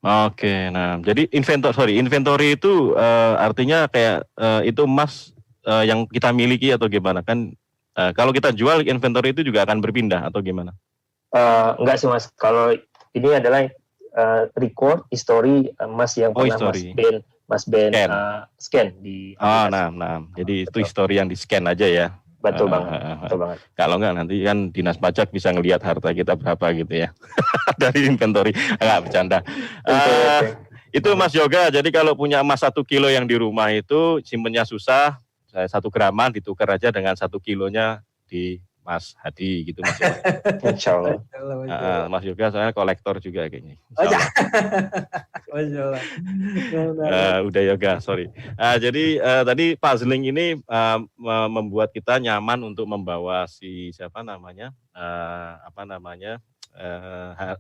Oke, jadi inventory itu artinya kayak itu emas yang kita miliki atau gimana kan? Kalau kita jual inventory itu juga akan berpindah atau gimana? Enggak sih Mas. Kalau ini adalah record history emas yang pernah Mas Ben scan di. Jadi itu history yang di scan aja ya. Betul banget. Kalau enggak nanti kan dinas pajak bisa ngelihat harta kita berapa gitu ya. Dari inventory. Enggak, bercanda. Itu Mas Yoga, jadi kalau punya emas 1 kilo yang di rumah itu simpennya susah, 1 graman ditukar aja dengan 1 kilonya di Mas Hadi gitu Mas Yoga. Insya Allah. Mas Yoga soalnya kolektor juga kayaknya. Oh, Insya Allah. Masya Allah. Udah Yoga, sorry. Jadi tadi puzzling ini membuat kita nyaman untuk membawa si siapa namanya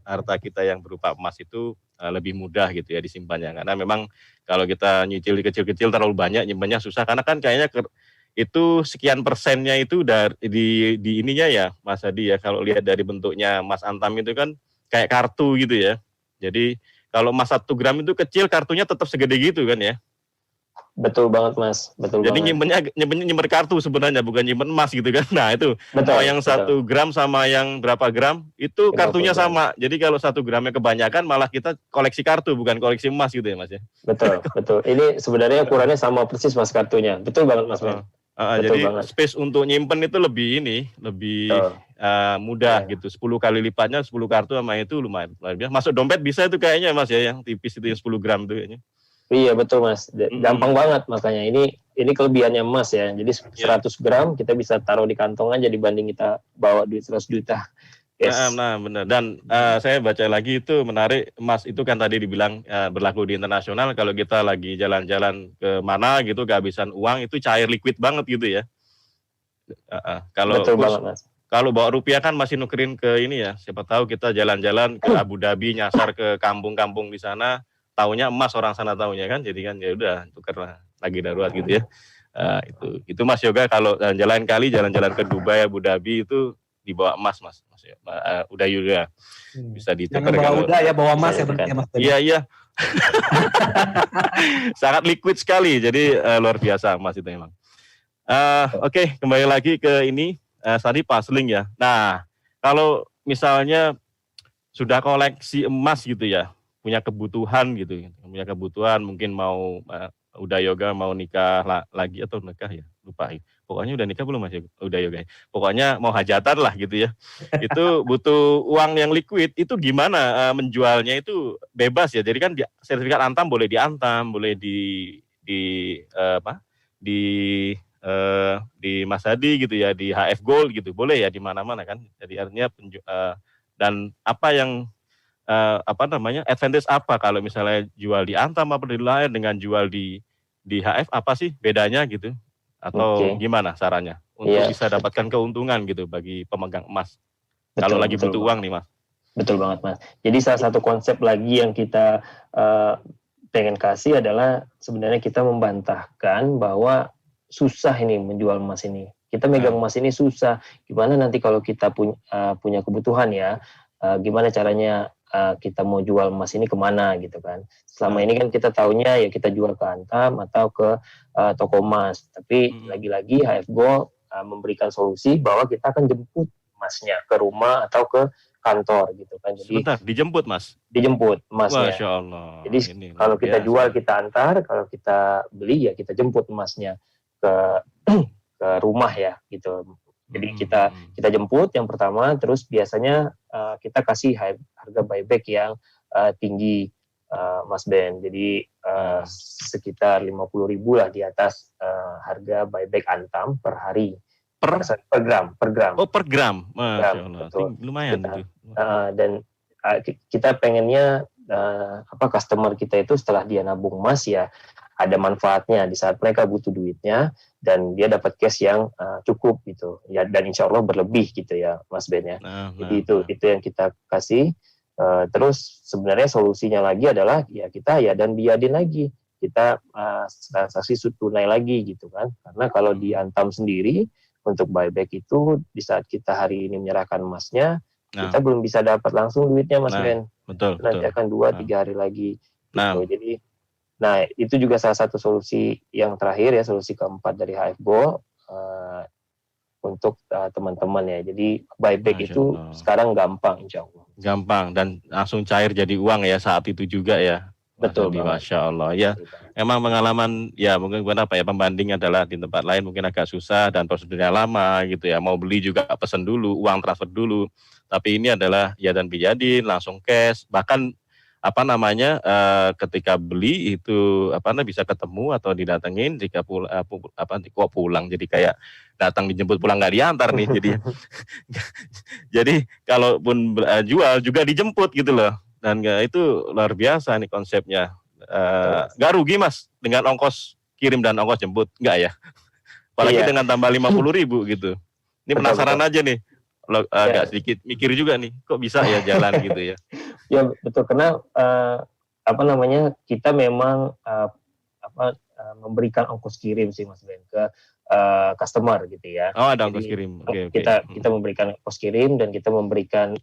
harta kita yang berupa emas itu lebih mudah gitu ya disimpannya. Karena memang kalau kita nyicil kecil-kecil terlalu banyak nyimpannya susah karena kan kayaknya itu sekian persennya itu dari di ininya ya Mas Hadi ya, kalau lihat dari bentuknya Mas Antam itu kan kayak kartu gitu ya. Jadi kalau emas 1 gram itu kecil, kartunya tetap segede gitu kan ya. Betul banget Mas, betul Jadi banget. nyimpen kartu sebenarnya, bukan nyimpen emas gitu kan. Nah itu Betul, mau yang 1 gram sama yang berapa gram itu kartunya sama. Jadi kalau 1 gramnya kebanyakan malah kita koleksi kartu bukan koleksi emas gitu ya Mas ya. Betul. Ini sebenarnya ukurannya sama persis Mas kartunya. Betul banget Mas Ben. Jadi banget. space untuk nyimpen itu lebih mudah gitu. 10 kali lipatnya 10 kartu sama itu lumayan. Masuk dompet bisa itu kayaknya Mas ya, yang tipis itu yang 10 gram itu kayaknya. Iya betul Mas. Gampang banget makanya ini kelebihannya emas ya. Jadi 100 gram kita bisa taruh di kantong aja dibanding kita bawa duit 100 juta. Yes. Nah benar. Dan saya baca lagi itu menarik, emas itu kan tadi dibilang berlaku di internasional. Kalau kita lagi jalan-jalan ke mana gitu kehabisan uang itu cair liquid banget gitu ya. Betul banget Mas. Kalau bawa rupiah kan masih nukerin ke ini ya. Siapa tahu kita jalan-jalan ke Abu Dhabi nyasar ke kampung-kampung di sana, taunya emas orang sana taunya kan. Jadi kan ya udah tuker lagi darurat gitu ya. Itu Mas Yoga kalau jalan-jalan ke Dubai Abu Dhabi itu dibawa emas Mas. Udah juga bisa ditukar kalau udah ya bawa emas ya berarti Mas. Iya. Sangat liquid sekali. Jadi luar biasa emas itu memang. Oke, kembali lagi ke ini tadi puzzling ya. Nah, kalau misalnya sudah koleksi emas gitu ya, punya kebutuhan mungkin mau udah Yoga mau nikah lagi atau nikah ya, lupa ya. Pokoknya udah nikah belum Mas udah Yoga. Pokoknya mau hajatan lah gitu ya. Itu butuh uang yang liquid. Itu gimana menjualnya itu bebas ya. Jadi kan sertifikat Antam boleh diantam, boleh di Mas Hadi gitu ya, di HF Gold gitu. Boleh ya di mana-mana kan. Jadi artinya dan apa yang advantage apa kalau misalnya jual di Antam apa di lain dengan jual di HF apa sih bedanya gitu? Atau gimana caranya untuk bisa dapatkan keuntungan gitu bagi pemegang emas kalau lagi butuh uang nih Mas? Betul banget Mas. Jadi salah satu konsep lagi yang kita pengen kasih adalah sebenarnya kita membantahkan bahwa susah ini menjual emas ini. Kita megang emas ini susah. Gimana nanti kalau kita punya kebutuhan ya, gimana caranya kita mau jual emas ini kemana gitu kan. Selama ini kan kita taunya ya kita jual ke Antam atau ke toko emas. Tapi lagi-lagi HF Gold memberikan solusi bahwa kita akan jemput emasnya ke rumah atau ke kantor gitu kan. Jadi sebentar, dijemput Mas? Dijemput emasnya. Masya Allah. Jadi kalau kita jual kita antar, kalau kita beli ya kita jemput emasnya ke rumah ya gitu. Jadi kita jemput yang pertama, terus biasanya kita kasih harga buyback yang tinggi Mas Ben. Jadi sekitar 50.000 lah di atas harga buyback Antam per hari. Per gram. Oh per gram. Masya Allah. Lumayan itu. Dan kita pengennya customer kita itu setelah dia nabung emas ya ada manfaatnya di saat mereka butuh duitnya dan dia dapat cash yang cukup gitu ya, dan insya Allah berlebih gitu ya Mas Ben ya. Jadi itu yang kita kasih. Terus sebenarnya solusinya lagi adalah ya kita ya dan biadin lagi kita transaksi tunai lagi gitu kan, karena kalau di Antam sendiri untuk buyback itu di saat kita hari ini menyerahkan emasnya kita belum bisa dapat langsung duitnya Mas Ben. Betul. Nanti akan 2-3 hari lagi gitu. Jadi itu juga salah satu solusi yang terakhir ya, solusi keempat dari HF Gold untuk teman-teman ya. Jadi buyback itu sekarang gampang insya Allah. Gampang dan langsung cair jadi uang ya saat itu juga ya. Betul. Masya Allah ya. Emang pengalaman ya mungkin pembanding adalah di tempat lain mungkin agak susah dan prosedurnya lama gitu ya. Mau beli juga pesan dulu, uang transfer dulu. Tapi ini adalah ya dan bijadin langsung cash. Bahkan ketika beli itu bisa ketemu atau didatengin jika kok pulang, jadi kayak datang dijemput pulang nggak diantar nih jadi jadi kalaupun jual juga dijemput gitu loh, dan itu luar biasa nih konsepnya. Nggak rugi Mas dengan ongkos kirim dan ongkos jemput, nggak ya? Apalagi Iya. dengan tambah 50.000 gitu. Ini Betul, penasaran betul. aja nih, agak sedikit mikir juga nih, kok bisa ya jalan gitu ya? Ya betul, karena kita memang memberikan ongkos kirim sih Mas Ben ke customer gitu ya. Oh, ada ongkos Jadi kirim, oke. kita memberikan ongkos kirim dan kita memberikan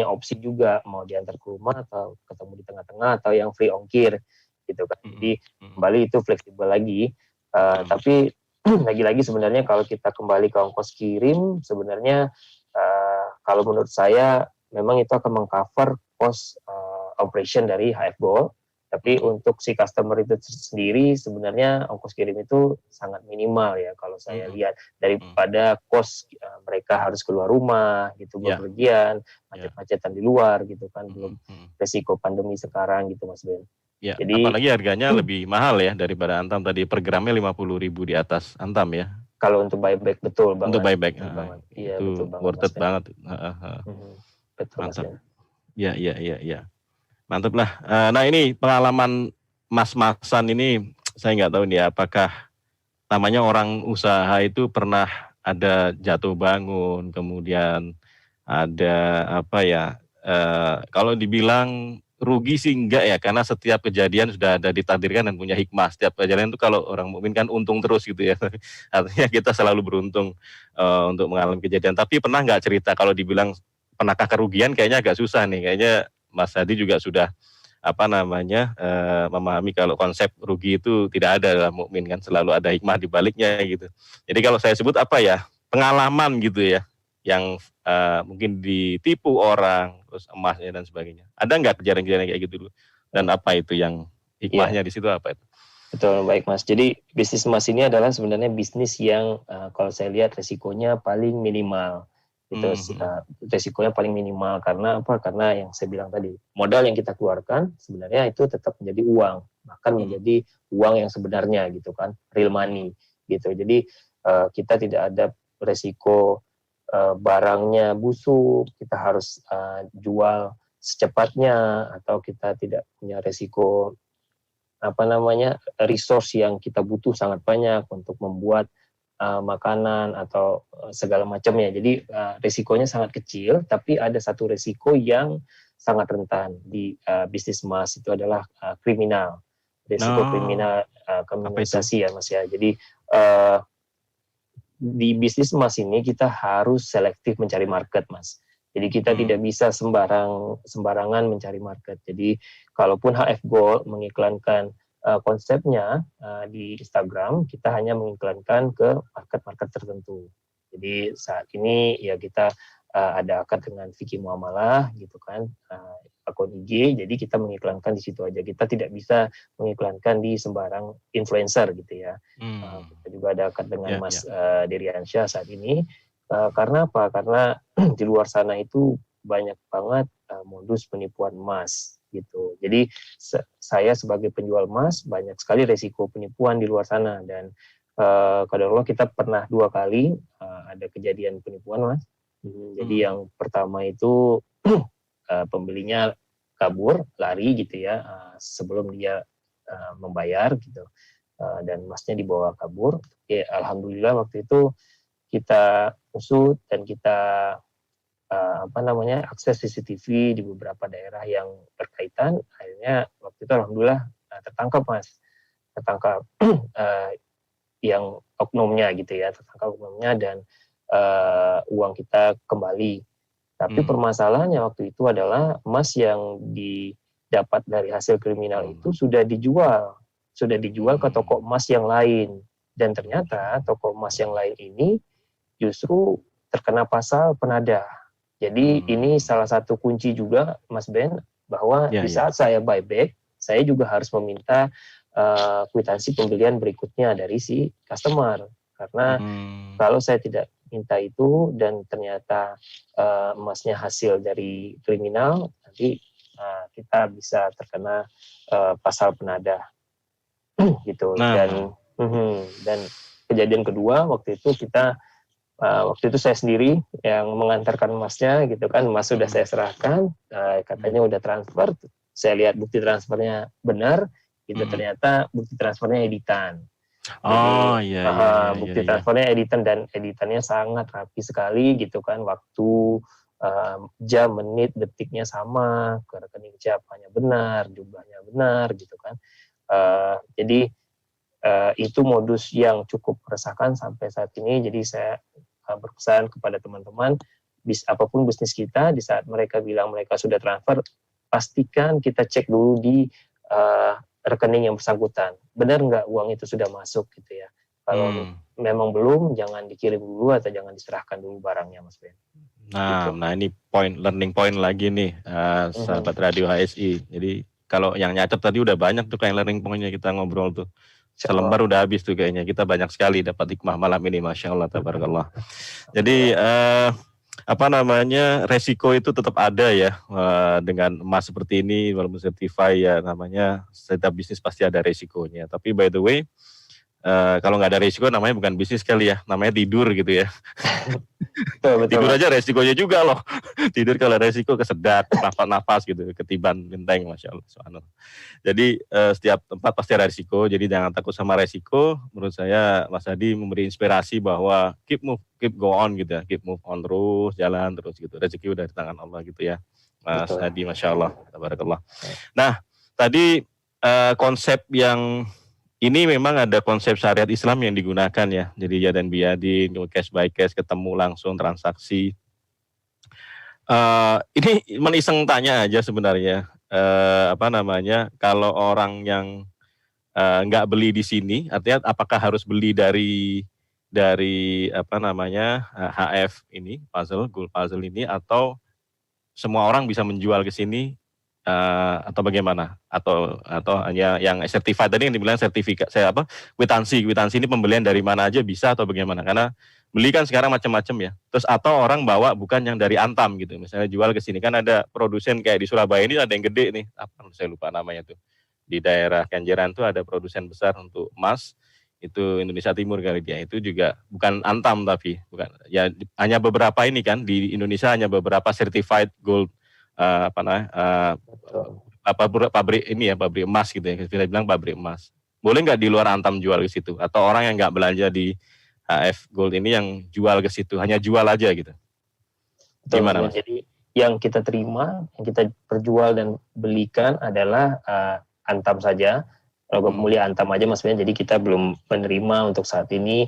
opsi juga mau diantar ke rumah atau ketemu di tengah-tengah atau yang free ongkir gitu kan. Jadi kembali itu fleksibel lagi. Tapi lagi-lagi sebenarnya kalau kita kembali ke ongkos kirim, sebenarnya kalau menurut saya memang itu akan mengcover cost operation dari HF Gold. Tapi untuk si customer itu sendiri sebenarnya ongkos kirim itu sangat minimal ya kalau saya lihat, daripada cost mereka harus keluar rumah gitu, bepergian, macet-macetan di luar gitu kan, belum resiko pandemi sekarang gitu Mas Ben. Ya, Jadi apalagi harganya lebih mahal ya daripada Antam tadi, per gramnya 50.000 di atas Antam ya. Kalau untuk buyback betul banget. Untuk buyback, Iya, itu betul banget, worth it banget. Betul Mas Mantap. Ben. Ya. Mantap lah. Nah ini pengalaman mas-masan ini, saya nggak tahu nih apakah namanya orang usaha itu pernah ada jatuh bangun, kemudian ada kalau dibilang rugi sih enggak ya, karena setiap kejadian sudah ada ditakdirkan dan punya hikmah. Setiap kejadian itu kalau orang mukmin kan untung terus gitu ya. Artinya kita selalu beruntung untuk mengalami kejadian. Tapi pernah nggak cerita kalau dibilang pernahkah kerugian, kayaknya agak susah nih. Kayaknya Mas Hadi juga sudah memahami kalau konsep rugi itu tidak ada dalam mukmin kan, selalu ada hikmah di baliknya gitu. Jadi kalau saya sebut pengalaman gitu ya, yang mungkin ditipu orang, terus emasnya dan sebagainya. Ada nggak kejadian-kejadian kayak gitu dulu? Dan apa itu yang hikmahnya di situ apa itu? Betul, baik Mas. Jadi bisnis emas ini adalah sebenarnya bisnis yang kalau saya lihat resikonya paling minimal. Resikonya paling minimal karena apa? Karena yang saya bilang tadi, modal yang kita keluarkan sebenarnya itu tetap menjadi uang, bahkan menjadi uang yang sebenarnya gitu kan, real money gitu. Jadi kita tidak ada resiko barangnya busuk, kita harus jual secepatnya, atau kita tidak punya resiko resource yang kita butuh sangat banyak untuk membuat makanan atau segala macamnya. Jadi risikonya sangat kecil, tapi ada satu risiko yang sangat rentan di bisnis emas, itu adalah kriminal. Risiko kriminalisasi ya Mas ya. Jadi di bisnis emas ini kita harus selektif mencari market Mas. Jadi kita tidak bisa sembarangan mencari market. Jadi kalaupun HF Gold mengiklankan konsepnya di Instagram, kita hanya mengiklankan ke market-market tertentu. Jadi saat ini ya kita ada akad dengan Fikih Muamalah gitu kan, akun IG, jadi kita mengiklankan di situ aja. Kita tidak bisa mengiklankan di sembarang influencer gitu ya. Kita juga ada akad dengan Mas Diriansyah saat ini. Karena apa? Karena di luar sana itu banyak banget modus penipuan emas gitu. Jadi saya sebagai penjual emas banyak sekali resiko penipuan di luar sana, dan qadarullah kita pernah 2 kali ada kejadian penipuan Mas. Jadi yang pertama itu pembelinya kabur, lari gitu ya, sebelum dia membayar gitu, dan emasnya dibawa kabur. Ya, alhamdulillah waktu itu kita usut dan kita akses CCTV di beberapa daerah yang berkaitan. Akhirnya waktu itu alhamdulillah tertangkap Mas, yang oknumnya gitu ya, dan uang kita kembali. Tapi permasalahannya waktu itu adalah emas yang didapat dari hasil kriminal itu sudah dijual ke toko emas yang lain, dan ternyata toko emas yang lain ini justru terkena pasal penadah. Jadi ini salah satu kunci juga Mas Ben, bahwa di saat saya buyback, saya juga harus meminta kwitansi pembelian berikutnya dari si customer. Karena kalau saya tidak minta itu dan ternyata emasnya hasil dari kriminal, nanti kita bisa terkena pasal penadah gitu. Nah, Dan kejadian kedua waktu itu saya sendiri yang mengantarkan emasnya gitu kan, emas sudah saya serahkan, katanya udah transfer, saya lihat bukti transfernya benar, itu ternyata bukti transfernya editan. Jadi oh iya. bukti transfernya editan dan editannya sangat rapi sekali gitu kan, waktu, jam, menit, detiknya sama, ke rekening siapanya benar, jumlahnya benar gitu kan. Jadi itu modus yang cukup meresahkan sampai saat ini. Jadi saya berpesan kepada teman-teman, apapun bisnis kita, di saat mereka bilang mereka sudah transfer, pastikan kita cek dulu di rekening yang bersangkutan. Benar nggak uang itu sudah masuk gitu ya. Kalau memang belum, jangan dikirim dulu atau jangan diserahkan dulu barangnya, Mas Ben. Nah, Gitu. nah ini learning point lagi nih, sahabat Radio HSI. Jadi kalau yang nyatet tadi udah banyak tuh kayak learning point-nya kita ngobrol tuh. Selembar udah habis tuh kayaknya. Kita banyak sekali dapat hikmah malam ini, Masya Allah, tabarakallah. Jadi resiko itu tetap ada ya, dengan emas seperti ini, walaupun certify ya, namanya setiap bisnis pasti ada resikonya. Tapi by the way, kalau nggak ada resiko namanya bukan bisnis kali ya, namanya tidur gitu ya. Betul. Tidur aja resikonya juga loh. Tidur kalau resiko kesedat, nafas gitu, ketiban genteng, Masya Allah. Subhanallah. Jadi setiap tempat pasti ada resiko, jadi jangan takut sama resiko. Menurut saya Mas Hadi memberi inspirasi bahwa keep go on gitu ya, keep move on terus, jalan terus gitu. Rezeki udah di tangan Allah gitu ya, Mas Hadi, Masya Allah, tabarakallah. Nah, tadi konsep yang ini memang ada konsep syariat Islam yang digunakan ya. Jadi yadan biyadin, cash by cash, ketemu langsung transaksi. Ini meniseng tanya aja sebenarnya. Kalau orang yang nggak beli di sini, artinya apakah harus beli dari HF ini, gold puzzle ini, atau semua orang bisa menjual ke sini, atau bagaimana? Atau hanya yang certified tadi yang dibilang sertifikat, kwitansi ini pembelian dari mana aja bisa atau bagaimana? Karena beli kan sekarang macam-macam ya. Terus atau orang bawa bukan yang dari Antam gitu, misalnya jual ke sini, kan ada produsen kayak di Surabaya ini ada yang gede nih, saya lupa namanya tuh. Di daerah Kenjeran tuh ada produsen besar untuk emas, itu Indonesia Timur kali dia, itu juga bukan Antam tapi bukan ya, hanya beberapa ini kan di Indonesia, hanya beberapa certified gold pabrik emas gitu ya, kita bilang pabrik emas. Boleh nggak di luar Antam jual ke situ, atau orang yang nggak belanja di HF Gold ini yang jual ke situ, hanya jual aja gitu? Gimana, Mas? Jadi yang kita terima, yang kita perjual dan belikan adalah Antam saja. Kalau mulia Antam aja, Mas Ben. Jadi kita belum menerima untuk saat ini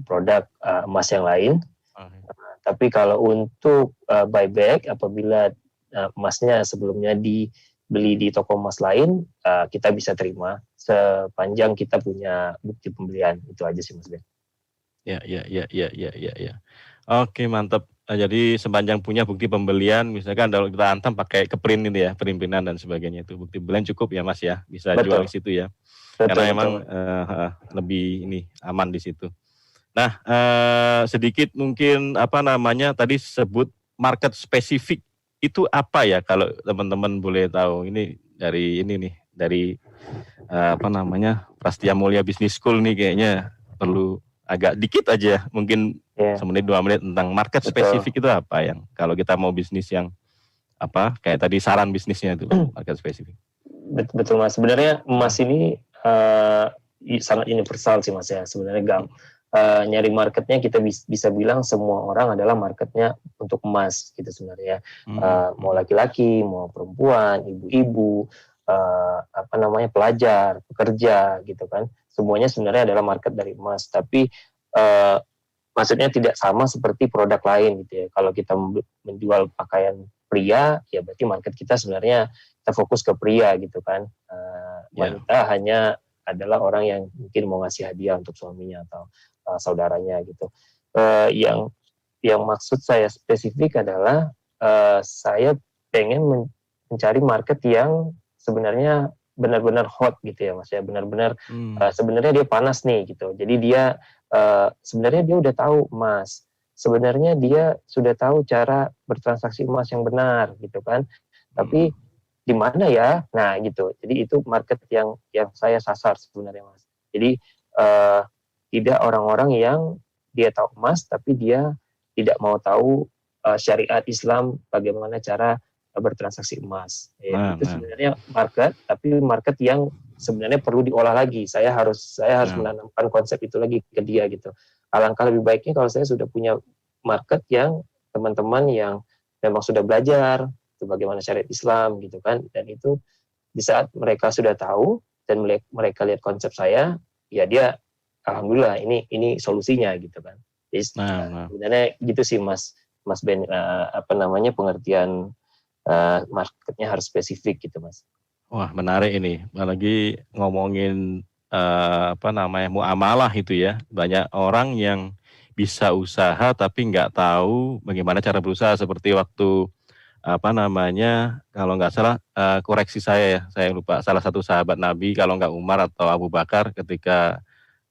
produk emas yang lain. Tapi kalau untuk buyback, apabila emasnya sebelumnya dibeli di toko emas lain, kita bisa terima sepanjang kita punya bukti pembelian. Itu aja sih, Mas Ben. Ya. Oke, mantap. Jadi sepanjang punya bukti pembelian, misalkan kalau kita Antam pakai keprint ini ya, printan dan sebagainya, itu bukti pembelian cukup ya Mas ya, bisa jual di situ ya. Karena memang lebih ini aman di situ. Nah, sedikit mungkin tadi sebut market spesifik itu apa ya, kalau teman-teman boleh tahu. Ini dari Prasetya Mulia Business School nih, kayaknya perlu agak dikit aja, mungkin semenit 2 menit tentang market spesifik itu apa, yang kalau kita mau bisnis yang kayak tadi saran bisnisnya itu market spesifik. Betul Mas, sebenarnya emas ini sangat universal sih Mas ya. Sebenarnya nyari marketnya kita bisa bilang semua orang adalah marketnya untuk emas gitu sebenarnya. Mau laki-laki, mau perempuan, ibu-ibu, pelajar, pekerja gitu kan. Semuanya sebenarnya adalah market dari emas. Tapi maksudnya tidak sama seperti produk lain gitu ya. Kalau kita menjual pakaian pria, ya berarti market kita sebenarnya kita fokus ke pria gitu kan. Wanita hanya adalah orang yang mungkin mau ngasih hadiah untuk suaminya atau saudaranya gitu. Yang maksud saya spesifik adalah saya pengen mencari market yang sebenarnya benar-benar hot gitu ya Mas ya, benar-benar sebenarnya dia panas nih gitu. Jadi dia sebenarnya dia udah tahu emas, sebenarnya dia sudah tahu cara bertransaksi emas yang benar gitu kan. Tapi di mana ya? Nah gitu. Jadi itu market yang saya sasar sebenarnya Mas. Jadi tidak orang-orang yang dia tahu emas tapi dia tidak mau tahu syariat Islam bagaimana cara bertransaksi emas. Ya, Nah, itu nah, sebenarnya market, tapi market yang sebenarnya perlu diolah lagi. Saya harus nah. menanamkan konsep itu lagi ke dia gitu. Alangkah lebih baiknya kalau saya sudah punya market yang teman-teman yang memang sudah belajar itu bagaimana syariat Islam gitu kan, dan itu di saat mereka sudah tahu dan mereka lihat konsep saya, ya dia alhamdulillah ini solusinya gitu kan. Jadi Nah. sebenarnya gitu sih Mas Mas Ben, pengertian marketnya harus spesifik gitu Mas. Wah, menarik ini. Apalagi ngomongin muamalah itu ya. Banyak orang yang bisa usaha tapi nggak tahu bagaimana cara berusaha. Seperti waktu kalau nggak salah, koreksi saya lupa. Salah satu sahabat Nabi, kalau nggak Umar atau Abu Bakar, ketika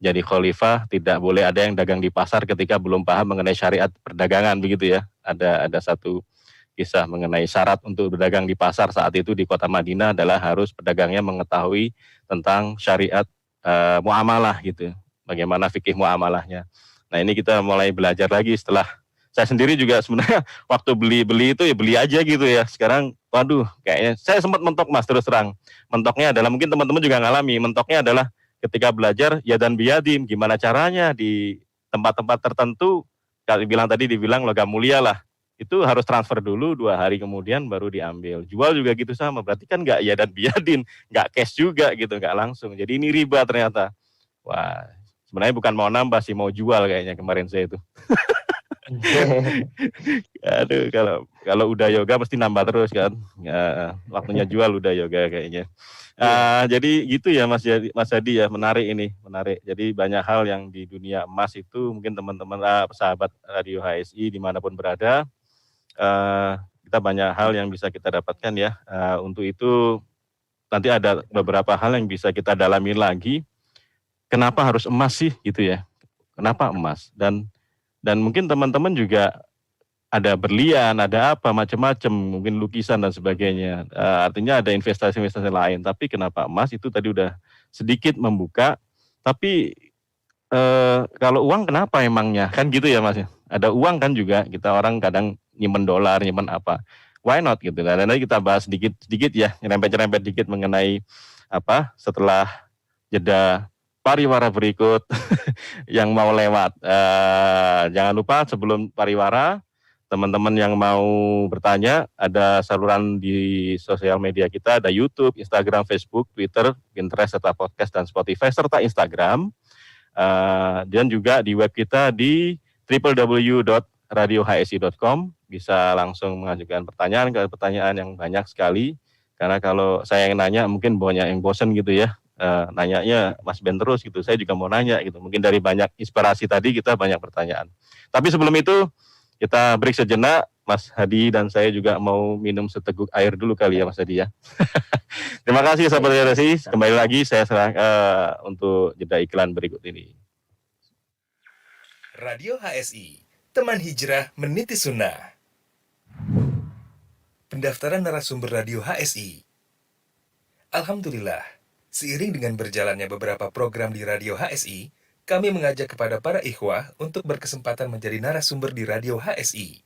jadi khalifah tidak boleh ada yang dagang di pasar ketika belum paham mengenai syariat perdagangan, begitu ya. Ada satu kisah mengenai syarat untuk berdagang di pasar saat itu di kota Madinah adalah harus pedagangnya mengetahui tentang syariat muamalah gitu, bagaimana fikih muamalahnya. Nah ini kita mulai belajar lagi setelah saya sendiri juga sebenarnya waktu beli itu ya beli aja gitu ya. Sekarang waduh kayaknya saya sempat mentok Mas, terus terang. Mentoknya adalah mungkin teman-teman juga ngalami, mentoknya adalah ketika belajar ya dan biadim gimana caranya di tempat-tempat tertentu, kalau dibilang logam mulia lah, itu harus transfer dulu 2 hari kemudian baru diambil. Jual juga gitu sama, berarti kan nggak ya dan biadin, nggak cash juga gitu, nggak langsung. Jadi ini riba ternyata. Wah, sebenarnya bukan mau nambah sih, mau jual kayaknya kemarin saya itu. Aduh, kalau udah yoga mesti nambah terus kan. Ya, waktunya jual udah yoga kayaknya. Jadi gitu ya Mas Hadi ya, menarik ini, menarik. Jadi banyak hal yang di dunia emas itu mungkin teman-teman sahabat Radio HSI dimanapun berada, kita banyak hal yang bisa kita dapatkan ya. Untuk itu nanti ada beberapa hal yang bisa kita dalami lagi. Kenapa harus emas sih gitu ya? Kenapa emas? Dan mungkin teman-teman juga ada berlian, ada apa macam-macam, mungkin lukisan dan sebagainya. Artinya ada investasi-investasi lain. Tapi kenapa emas itu tadi udah sedikit membuka. Tapi kalau uang kenapa emangnya? Kan gitu ya Mas. Ada uang kan juga. Kita orang kadang nyimpen dolar, nyimpen apa. Why not gitu. Dan nanti kita bahas sedikit ya, nyerempet-nyerempet dikit mengenai setelah jeda pariwara berikut yang mau lewat. Jangan lupa sebelum pariwara, teman-teman yang mau bertanya, ada saluran di sosial media kita, ada YouTube, Instagram, Facebook, Twitter, Pinterest, serta podcast dan Spotify, serta Instagram. Dan juga di web kita di www.radiohsi.com, bisa langsung mengajukan pertanyaan yang banyak sekali. Karena kalau saya yang nanya mungkin banyak yang bosen gitu ya. Nanyanya Mas Ben terus gitu, saya juga mau nanya gitu. Mungkin dari banyak inspirasi tadi kita banyak pertanyaan. Tapi sebelum itu kita break sejenak, Mas Hadi dan saya juga mau minum seteguk air dulu kali ya Mas Hadi ya. Terima kasih sahabat RSI, kembali lagi saya serang untuk jeda iklan berikut ini. Radio HSI, teman hijrah meniti sunnah. Pendaftaran narasumber Radio HSI. Alhamdulillah, seiring dengan berjalannya beberapa program di Radio HSI, kami mengajak kepada para ikhwah untuk berkesempatan menjadi narasumber di Radio HSI.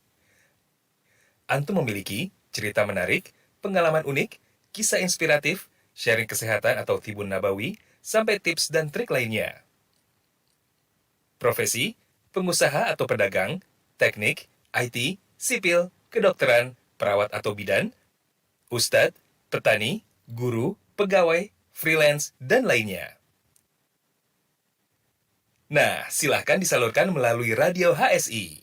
Antum memiliki cerita menarik, pengalaman unik, kisah inspiratif, sharing kesehatan atau tibun nabawi, sampai tips dan trik lainnya. Profesi, pengusaha atau pedagang, teknik, IT, sipil, kedokteran, perawat atau bidan, ustadz, petani, guru, pegawai, freelance, dan lainnya. Nah, silahkan disalurkan melalui Radio HSI.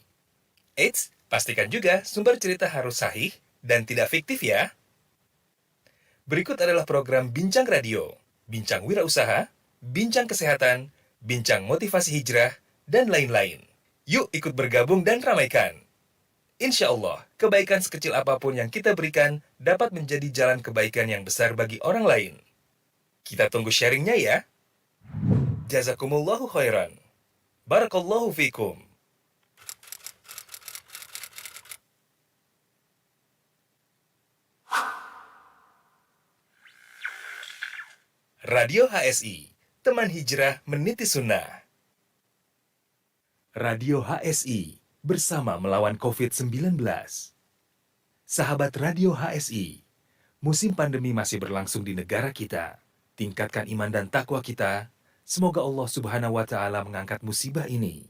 Eits, pastikan juga sumber cerita harus sahih dan tidak fiktif ya. Berikut adalah program Bincang Radio, Bincang Wirausaha, Bincang Kesehatan, Bincang Motivasi Hijrah, dan lain-lain. Yuk ikut bergabung dan ramaikan. Insya Allah, kebaikan sekecil apapun yang kita berikan dapat menjadi jalan kebaikan yang besar bagi orang lain. Kita tunggu sharingnya ya. Jazakumullahu khairan. Barakallahu fikum. Radio HSI, teman hijrah meniti sunnah. Radio HSI, bersama melawan COVID-19. Sahabat Radio HSI, musim pandemi masih berlangsung di negara kita. Tingkatkan iman dan takwa kita. Semoga Allah Subhanahu wa Ta'ala mengangkat musibah ini.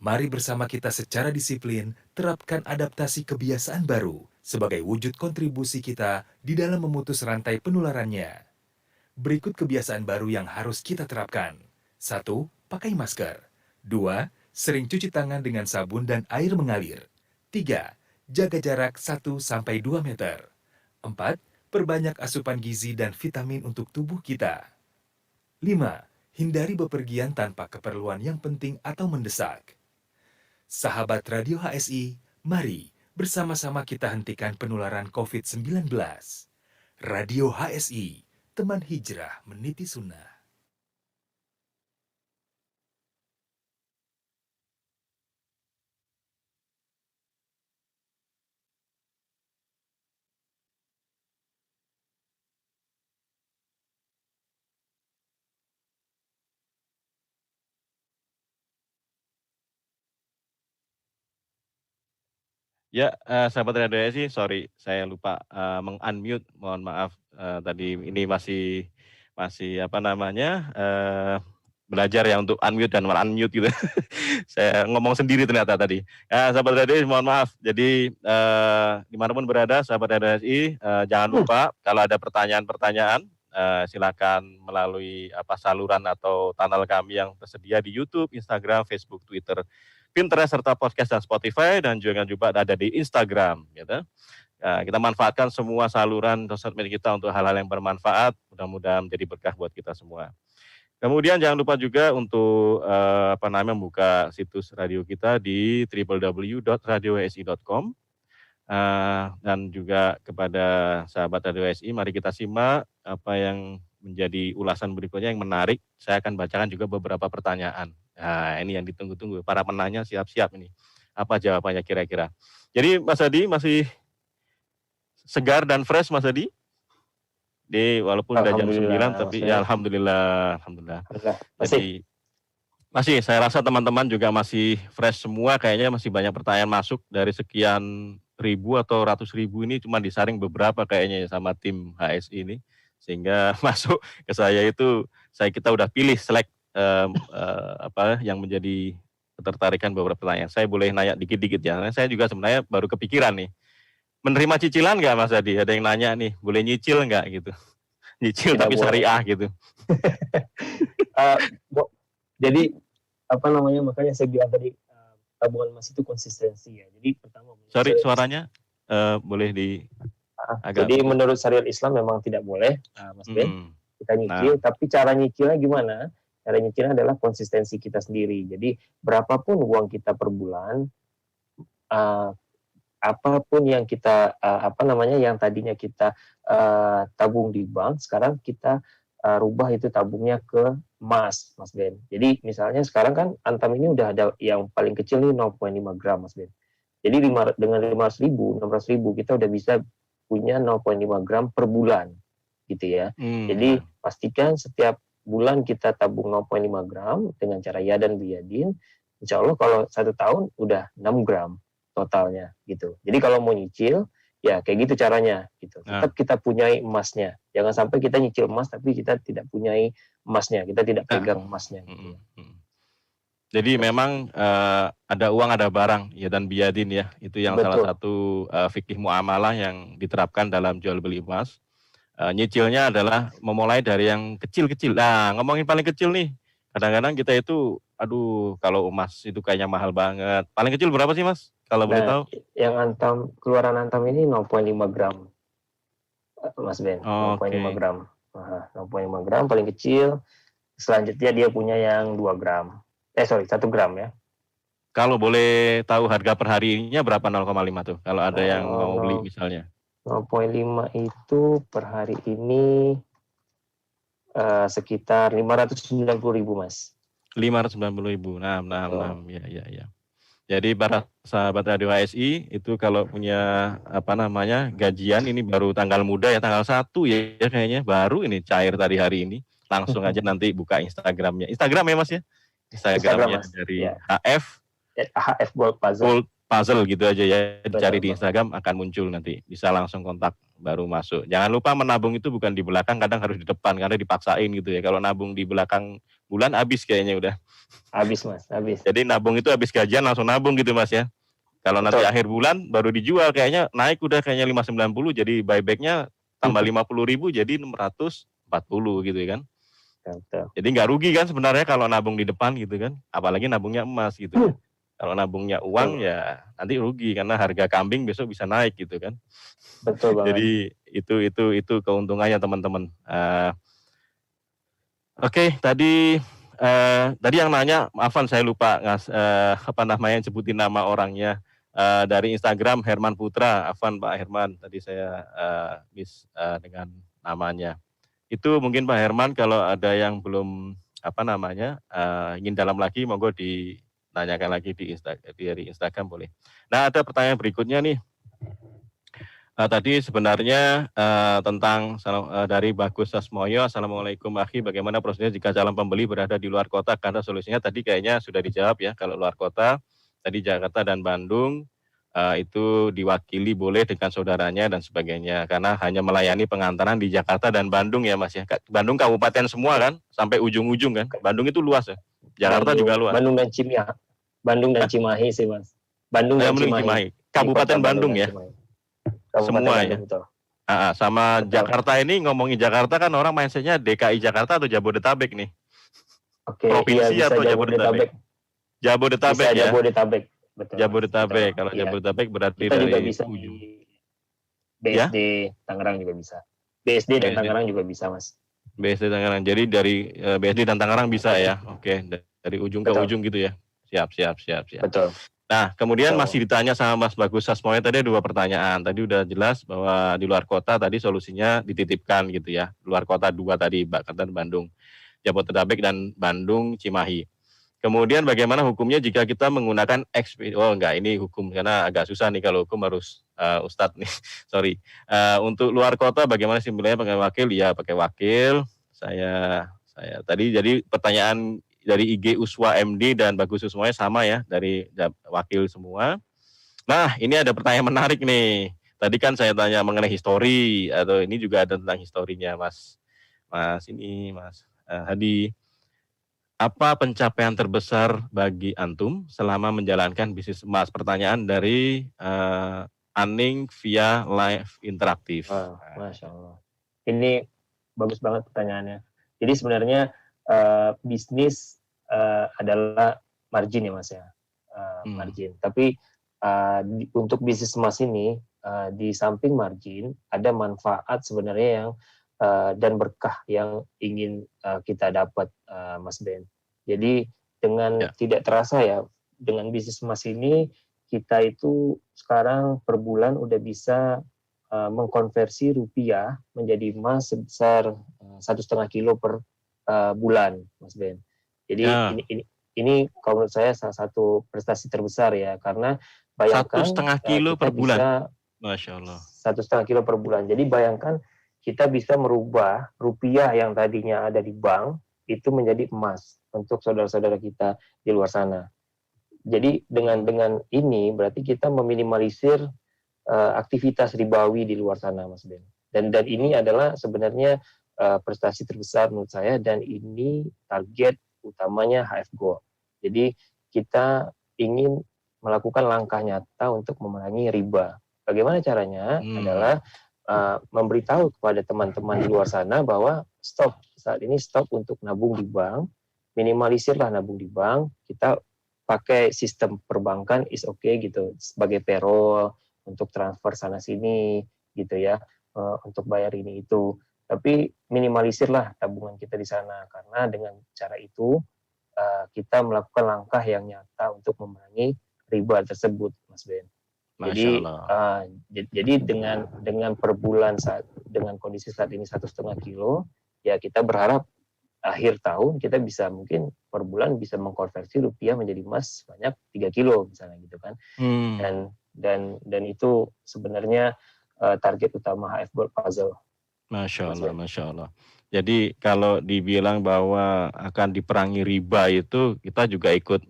Mari bersama kita secara disiplin terapkan adaptasi kebiasaan baru sebagai wujud kontribusi kita di dalam memutus rantai penularannya. Berikut kebiasaan baru yang harus kita terapkan. 1. Pakai masker. 2. Sering cuci tangan dengan sabun dan air mengalir. 3. Jaga jarak 1-2 meter. 4. Perbanyak asupan gizi dan vitamin untuk tubuh kita. 5. Hindari bepergian tanpa keperluan yang penting atau mendesak. Sahabat Radio HSI, mari bersama-sama kita hentikan penularan COVID-19. Radio HSI, teman hijrah meniti sunnah. Ya, sahabat Radio HSI, sorry saya lupa meng-unmute, mohon maaf. Tadi ini masih apa namanya, belajar ya untuk unmute dan unmute gitu. Saya ngomong sendiri ternyata tadi. Sahabat Radio HSI, mohon maaf. Jadi dimanapun berada, sahabat Radio HSI, jangan lupa kalau ada pertanyaan-pertanyaan, silakan melalui saluran atau kanal kami yang tersedia di YouTube, Instagram, Facebook, Twitter, Pinterest, serta podcast dan Spotify, dan juga ada di Instagram, gitu. Kita manfaatkan semua saluran sosial media kita untuk hal-hal yang bermanfaat, mudah-mudahan menjadi berkah buat kita semua. Kemudian jangan lupa juga untuk membuka situs radio kita di www.radiohsi.com, dan juga kepada sahabat Radio HSI, mari kita simak apa yang menjadi ulasan berikutnya yang menarik. Saya akan bacakan juga beberapa pertanyaan. Nah, ini yang ditunggu-tunggu. Para penanya siap-siap ini. Apa jawabannya kira-kira? Jadi Mas Adi masih segar dan fresh, Mas Adi? Walaupun udah jam 9, tapi ya alhamdulillah. Jadi masih, saya rasa teman-teman juga masih fresh semua. Kayaknya masih banyak pertanyaan masuk dari sekian ribu atau ratus ribu ini, cuma disaring beberapa kayaknya sama tim HSI ini. Sehingga masuk ke saya itu, kita udah pilih select yang menjadi ketertarikan beberapa pertanyaan. Saya boleh nanya dikit-dikit ya. Saya juga sebenarnya baru kepikiran nih. Menerima cicilan nggak Mas Adi? Ada yang nanya nih, boleh nyicil nggak gitu? Nyicil tidak tapi boleh. Syariah gitu. Jadi makanya saya bilang tadi tabungan emas itu konsistensi ya. Jadi pertama. Sorry suaranya boleh di. Jadi menurut syariat Islam memang tidak boleh, Mas Ben. Kita nyicil, tapi cara nyicilnya gimana? Cara nyicilnya adalah konsistensi kita sendiri. Jadi berapapun uang kita per bulan, apapun yang kita yang tadinya kita tabung di bank, sekarang kita rubah itu tabungnya ke emas, Mas Ben. Jadi misalnya sekarang kan Antam ini udah ada yang paling kecil nih 0,5 gram, Mas Ben. Jadi dengan 500.000, 600.000 kita udah bisa punya 0,5 gram per bulan, gitu ya. Jadi pastikan setiap bulan kita tabung 0,5 gram dengan cara ya dan biyadin, insya Allah kalau 1 tahun udah 6 gram totalnya gitu. Jadi kalau mau nyicil, ya kayak gitu caranya gitu. Tetap kita punyai emasnya. Jangan sampai kita nyicil emas tapi kita tidak punyai emasnya, kita tidak pegang emasnya. Gitu. Jadi memang ada uang ada barang ya dan biyadin ya. Itu yang Betul. Salah satu fikih muamalah yang diterapkan dalam jual beli emas. Nyicilnya adalah memulai dari yang kecil-kecil. Nah, ngomongin paling kecil nih. Kadang-kadang kita itu, kalau emas itu kayaknya mahal banget. Paling kecil berapa sih, Mas? Kalau boleh tahu? Yang keluaran Antam ini 0,5 gram. Mas Ben, 0,5 gram. 0,5 gram paling kecil. Selanjutnya dia punya yang 2 gram. 1 gram ya. Kalau boleh tahu harga per harinya berapa 0,5 tuh? Kalau ada yang mau beli misalnya. 0,5 itu per hari ini sekitar 590.000 Mas. 590.000. Nah, ya. Jadi para sahabat Radio HSI itu kalau punya gajian ini baru tanggal muda ya, tanggal 1 ya kayaknya baru ini cair tadi hari ini. langsung aja nanti buka Instagramnya. Instagram ya Mas ya? Instagram, Instagramnya Mas. dari Ya. HF HF Gold Puzzle. Gold Puzzle gitu aja ya, dicari di Betul, Bang. Instagram akan muncul nanti, bisa langsung kontak baru masuk. Jangan lupa menabung itu bukan di belakang, kadang harus di depan karena dipaksain gitu ya. Kalau nabung di belakang bulan habis kayaknya udah. Habis, Mas, habis. Jadi nabung itu habis gajian langsung nabung gitu Mas ya. Kalau nanti Betul. akhir bulan baru dijual kayaknya naik udah kayaknya 590, jadi buybacknya tambah 50.000 jadi 640 gitu ya kan. Betul. Jadi nggak rugi kan sebenarnya kalau nabung di depan gitu kan, apalagi nabungnya emas gitu ya. Kalau nabungnya uang ya nanti rugi karena harga kambing besok bisa naik gitu kan. Betul banget. Jadi itu keuntungannya teman-teman. Oke, tadi yang nanya, maafan saya lupa sebutin nama orangnya. Dari Instagram Herman Putra, afan Pak Herman, tadi saya miss dengan namanya. Itu mungkin Pak Herman kalau ada yang belum ingin dalam lagi, monggo ditanyakan lagi dari Instagram boleh. Nah, ada pertanyaan berikutnya nih. Tadi sebenarnya tentang dari Bagus Sasmoyo, Assalamualaikum akhi, bagaimana prosesnya jika calon pembeli berada di luar kota? Karena solusinya tadi kayaknya sudah dijawab ya, kalau luar kota, tadi Jakarta dan Bandung, itu diwakili boleh dengan saudaranya dan sebagainya, karena hanya melayani pengantaran di Jakarta dan Bandung ya Mas ya. Bandung kabupaten semua kan, sampai ujung-ujung kan, Bandung itu luas ya, Jakarta juga luas. Bandung dan Cimahi, Bandung dan Cimahi sih Mas. Bandung dan Cimahi. Kabupaten Bandung ya. Semua ya. Sama betul. Jakarta ini, ngomongin Jakarta kan orang mindsetnya DKI Jakarta atau Jabodetabek nih. Oke, provinsi iya, atau Jabodetabek? Jabodetabek ya. Jabodetabek. Betul. Jabodetabek. Kalau iya. Jabodetabek berarti kita dari juga bisa ujung. BSD ya? Tangerang juga bisa. BSD dan Tangerang juga bisa Mas. BSD Tangerang. Jadi dari BSD dan Tangerang bisa ya. Oke, dari ujung ke ujung gitu ya. Siap. Betul. Nah, kemudian masih ditanya sama Mas Bagus Sasmoyo tadi 2 pertanyaan. Tadi udah jelas bahwa di luar kota tadi solusinya dititipkan gitu ya. Luar kota 2 tadi, Jakarta dan Bandung. Jabodetabek dan Bandung, Cimahi. Kemudian bagaimana hukumnya jika kita menggunakan ekspedisi? Oh enggak, ini hukum karena agak susah nih kalau hukum harus Ustadz nih. Sorry. Untuk luar kota bagaimana simpelnya pakai wakil? Ya pakai wakil. Saya tadi jadi pertanyaan dari IG Uswa MD dan Bagus semuanya sama ya, dari wakil semua. Nah, ini ada pertanyaan menarik nih. Tadi kan saya tanya mengenai histori, atau ini juga ada tentang historinya Mas Hadi. Apa pencapaian terbesar bagi antum selama menjalankan bisnis emas? Pertanyaan dari Aning via live interaktif. Masya Allah. Ini bagus banget pertanyaannya. Jadi sebenarnya bisnis adalah margin ya Mas ya, margin. Tapi untuk bisnis emas ini di samping margin ada manfaat sebenarnya yang dan berkah yang ingin kita dapat Mas Ben. Jadi dengan tidak terasa ya, dengan bisnis emas ini kita itu sekarang per bulan udah bisa mengkonversi rupiah menjadi emas sebesar 1,5 kilo per bulan, Mas Ben. Jadi ini kalau menurut saya salah satu prestasi terbesar ya, karena bayangkan 1,5 kilo per bulan. Masya Allah. 1,5 kilo per bulan. Jadi bayangkan kita bisa merubah rupiah yang tadinya ada di bank itu menjadi emas untuk saudara-saudara kita di luar sana. Jadi dengan ini berarti kita meminimalisir aktivitas ribawi di luar sana, Mas Ben. Dan ini adalah sebenarnya prestasi terbesar menurut saya, dan ini target utamanya HF Gold. Jadi kita ingin melakukan langkah nyata untuk memerangi riba. Bagaimana caranya? Adalah memberitahu kepada teman-teman di luar sana bahwa saat ini stop untuk nabung di bank, minimalisirlah nabung di bank, kita pakai sistem perbankan is okay gitu, sebagai payroll, untuk transfer sana sini gitu ya, untuk bayar ini itu. Tapi minimalisirlah tabungan kita di sana, karena dengan cara itu kita melakukan langkah yang nyata untuk memerangi riba tersebut, Mas Ben. Jadi dengan per bulan dengan kondisi saat ini 1,5 kilo, ya kita berharap akhir tahun kita bisa mungkin per bulan bisa mengkonversi rupiah menjadi emas sebanyak 3 kilo misalnya gitu kan. Dan itu sebenarnya target utama HF Gold Puzzle. Masya Allah. Jadi kalau dibilang bahwa akan diperangi riba itu kita juga ikut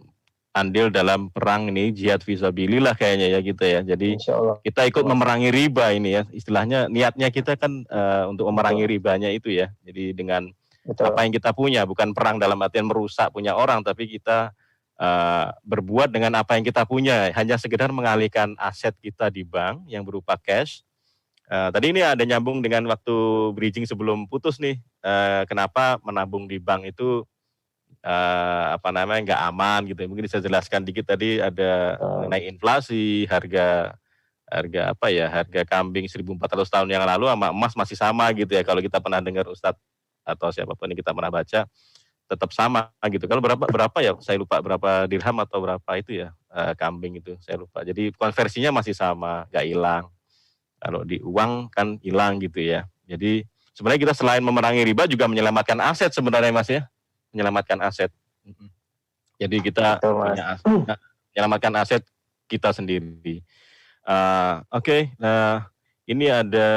andil dalam perang ini jihad fisabilillah kayaknya ya kita ya. Jadi Insya Allah. kita ikut Betul, Mas. memerangi riba ini ya. Istilahnya niatnya kita kan untuk memerangi Betul. ribanya itu ya. Jadi dengan Betul. apa yang kita punya, bukan perang dalam artian merusak punya orang, tapi kita berbuat dengan apa yang kita punya, hanya sekedar mengalihkan aset kita di bank yang berupa cash. Tadi ini ada nyambung dengan waktu bridging sebelum putus nih, kenapa menabung di bank itu nggak aman gitu. Mungkin bisa jelaskan dikit tadi ada mengenai inflasi, harga kambing 1.400 tahun yang lalu sama emas masih sama gitu ya. Kalau kita pernah dengar Ustadz atau siapapun yang kita pernah baca, tetap sama gitu. Kalau berapa ya, saya lupa berapa dirham atau berapa itu ya kambing itu, saya lupa. Jadi konversinya masih sama, nggak hilang. Kalau di uang kan hilang gitu ya. Jadi sebenarnya kita selain memerangi riba juga menyelamatkan aset sebenarnya Mas ya. Menyelamatkan aset. Jadi kita Betul, Mas. punya aset, menyelamatkan aset kita sendiri. Oke. Nah ini ada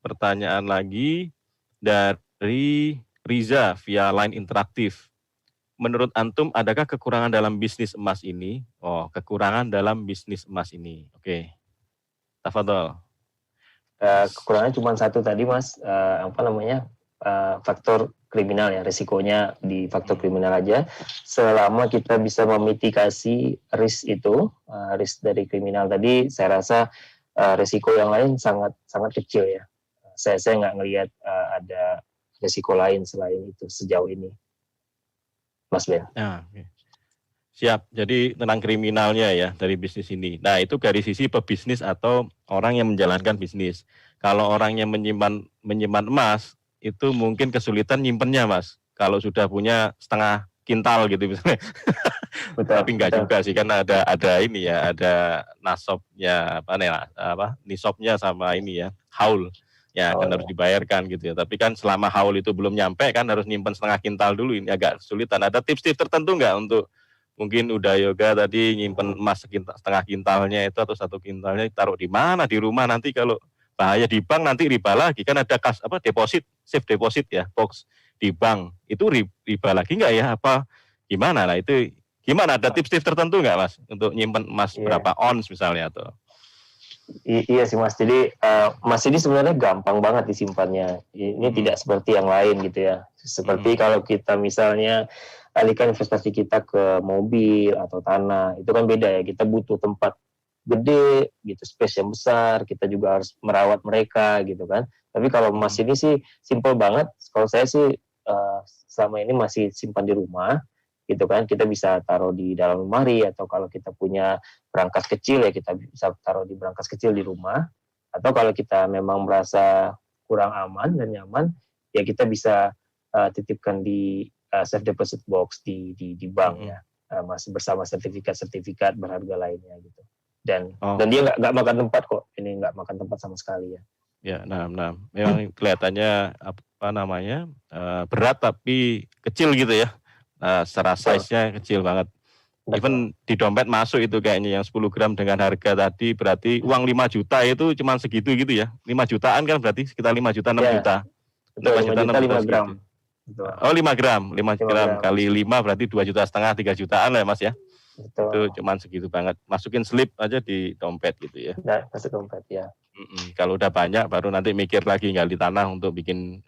pertanyaan lagi dari Riza via line interaktif. Menurut antum adakah kekurangan dalam bisnis emas ini? Oh, kekurangan dalam bisnis emas ini. Oke. Tafadhol. Kekurangannya cuma satu tadi, Mas, faktor kriminal ya, risikonya di faktor kriminal aja. Selama kita bisa memitigasi risk itu, risk dari kriminal tadi, saya rasa risiko yang lain sangat sangat kecil ya. Saya nggak ngelihat ada risiko lain selain itu sejauh ini, Mas Ben. Nah, okay. Siap. Jadi tentang kriminalnya ya dari bisnis ini. Nah itu dari sisi pebisnis atau orang yang menjalankan bisnis. Kalau orang yang menyimpan emas itu mungkin kesulitan nyimpennya Mas. Kalau sudah punya setengah kintal gitu misalnya. Betul, Tapi enggak betul. juga sih, kan ada ini ya, ada nasabnya nisabnya sama ini ya, haul. Ya kan harus dibayarkan gitu ya. Tapi kan selama haul itu belum nyampe kan harus nyimpen setengah kintal dulu, ini agak kesulitan. Ada tips-tips tertentu enggak untuk mungkin udah yoga tadi nyimpen emas setengah kintalnya itu atau 1 kintalnya taruh di mana di rumah, nanti kalau bahaya di bank nanti riba lagi kan, ada deposit, safe deposit ya, box di bank itu riba lagi nggak ya, apa gimana lah itu, gimana, ada tips-tips tertentu nggak Mas untuk nyimpen emas berapa ons misalnya atau? Iya sih Mas, jadi emas ini sebenarnya gampang banget disimpannya. Ini tidak seperti yang lain gitu ya. Seperti kalau kita misalnya alihkan investasi kita ke mobil atau tanah, itu kan beda ya. Kita butuh tempat gede gitu, space yang besar, kita juga harus merawat mereka gitu kan. Tapi kalau emas ini sih simple banget. Kalau saya sih selama ini masih simpan di rumah gitu kan. Kita bisa taruh di dalam lemari, atau kalau kita punya berangkas kecil ya kita bisa taruh di berangkas kecil di rumah. Atau kalau kita memang merasa kurang aman dan nyaman, ya kita bisa titipkan di safe deposit box di bank ya, masih bersama sertifikat berharga lainnya gitu. Dan dia nggak makan tempat kok, ini nggak makan tempat sama sekali ya. Ya, nah, memang kelihatannya berat tapi kecil gitu ya. Secara size-nya kecil banget. Even di dompet masuk itu kayaknya yang 10 gram dengan harga tadi, berarti uang 5 juta itu cuma segitu gitu ya. 5 jutaan kan berarti sekitar 5 juta, 6 juta. Betul, 5 juta 5 gram. Betul. Oh 5 gram kali 5 berarti 2,5 juta, 3 jutaan lah ya Mas ya. Betul. Itu cuman segitu banget. Masukin slip aja di dompet gitu ya. Nah, masuk dompet ya. Kalau udah banyak baru nanti mikir lagi gali tanah untuk bikin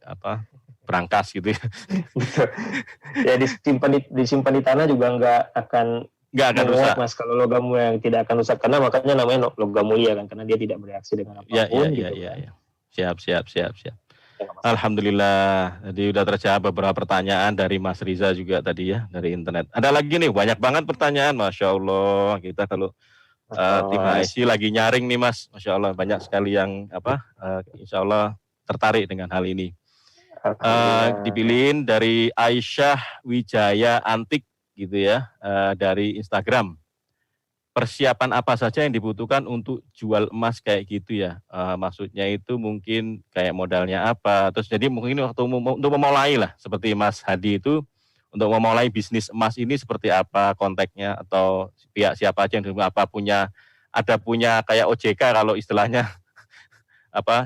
berangkas gitu ya. Ya disimpan di tanah juga nggak akan rusak Mas, kalau logam mulia yang tidak akan rusak, karena makanya namanya logam mulia kan, karena dia tidak bereaksi dengan apapun gitu. Ya. Siap. Alhamdulillah, jadi udah terjawab beberapa pertanyaan dari Mas Riza juga tadi ya, dari internet. Ada lagi nih, banyak banget pertanyaan, Masya Allah. Kita kalau tim HSI lagi nyaring nih Mas, Masya Allah, banyak sekali yang Insya Allah tertarik dengan hal ini. Dipilihin dari Aisyah Wijaya Antik gitu ya, dari Instagram. Persiapan apa saja yang dibutuhkan untuk jual emas kayak gitu ya? Maksudnya itu mungkin kayak modalnya apa? Terus jadi mungkin waktu untuk memulai lah, seperti Mas Hadi itu untuk memulai bisnis emas ini seperti apa konteksnya, atau pihak siapa aja yang punya kayak OJK kalau istilahnya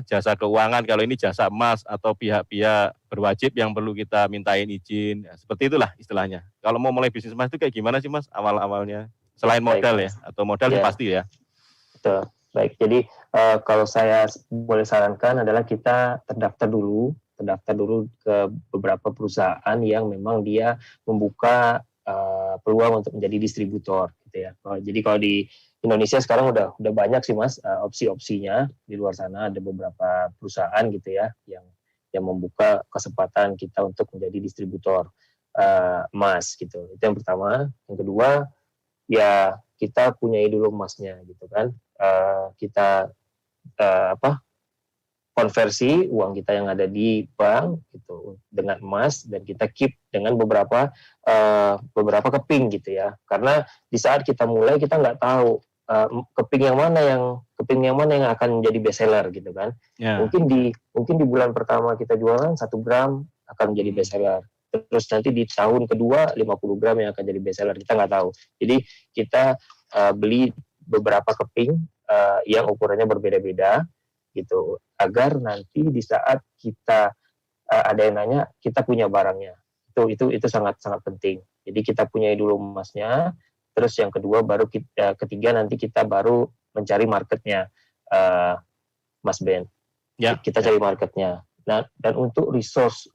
jasa keuangan, kalau ini jasa emas atau pihak-pihak berwajib yang perlu kita mintain izin. Ya, seperti itulah istilahnya. Kalau mau mulai bisnis emas itu kayak gimana sih Mas awal-awalnya? Selain Baik, modal Mas. ya, atau modal sih Ya. pasti ya. Betul. Baik, jadi kalau saya boleh sarankan adalah kita terdaftar dulu ke beberapa perusahaan yang memang dia membuka peluang untuk menjadi distributor, gitu ya. Jadi kalau di Indonesia sekarang udah banyak sih Mas opsi-opsinya. Di luar sana ada beberapa perusahaan gitu ya yang membuka kesempatan kita untuk menjadi distributor emas gitu. Itu yang pertama. Yang kedua, ya kita punyai dulu emasnya gitu kan. Kita konversi uang kita yang ada di bank gitu dengan emas, dan kita keep dengan beberapa keping gitu ya. Karena di saat kita mulai kita nggak tahu keping yang mana yang akan menjadi best seller gitu kan. Ya. Mungkin di bulan pertama kita jualan 1 gram akan menjadi best seller. Terus nanti di tahun kedua 50 gram yang akan jadi best seller, kita nggak tahu. Jadi kita beli beberapa keping yang ukurannya berbeda-beda gitu, agar nanti di saat kita ada yang nanya, kita punya barangnya. Itu sangat penting. Jadi kita punyai dulu emasnya, terus yang kedua ketiga nanti kita baru mencari marketnya, Mas Ben. Ya. Kita cari marketnya. Nah, dan untuk resource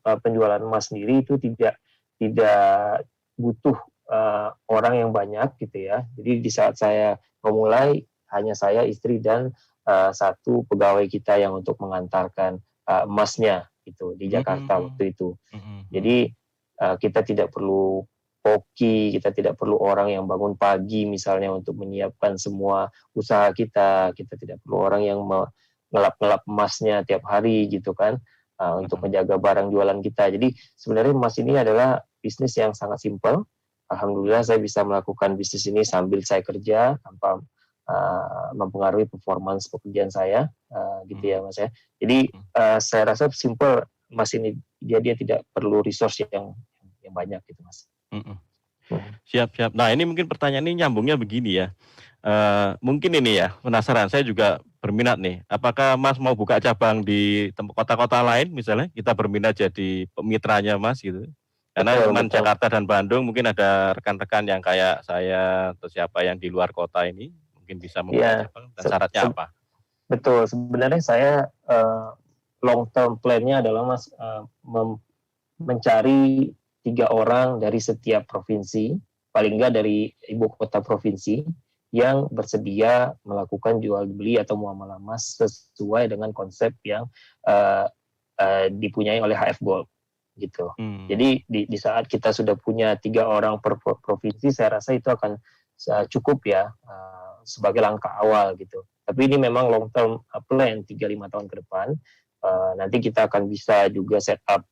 penjualan emas sendiri itu tidak butuh orang yang banyak gitu ya. Jadi di saat saya memulai, hanya saya, istri, dan satu pegawai kita yang untuk mengantarkan emasnya itu di Jakarta waktu itu. Jadi kita tidak perlu koki, kita tidak perlu orang yang bangun pagi misalnya untuk menyiapkan semua usaha kita. Kita tidak perlu orang yang ngelap emasnya tiap hari gitu kan, untuk menjaga barang jualan kita. Jadi sebenarnya emas ini adalah bisnis yang sangat simpel. Alhamdulillah saya bisa melakukan bisnis ini sambil saya kerja tanpa mempengaruhi performance pekerjaan saya, gitu ya Mas ya. Jadi saya rasa simple emas ini, dia tidak perlu resource yang banyak gitu Mas. Siap. Nah ini mungkin pertanyaan ini nyambungnya begini ya. Mungkin ini ya, penasaran, saya juga berminat nih. Apakah Mas mau buka cabang di kota-kota lain misalnya? Kita berminat jadi pemitranya Mas gitu. Karena teman Jakarta dan Bandung mungkin ada rekan-rekan yang kayak saya atau siapa yang di luar kota ini mungkin bisa membuka cabang, dan syaratnya apa? Betul, sebenarnya saya long term plan-nya adalah Mas mencari 3 orang dari setiap provinsi, paling enggak dari ibu kota provinsi, yang bersedia melakukan jual beli atau muamalah emas sesuai dengan konsep yang dipunyai oleh HF Gold gitu. Jadi di saat kita sudah punya 3 orang per provinsi, saya rasa itu akan cukup ya sebagai langkah awal gitu. Tapi ini memang long term plan 3-5 tahun ke depan. Nanti kita akan bisa juga set up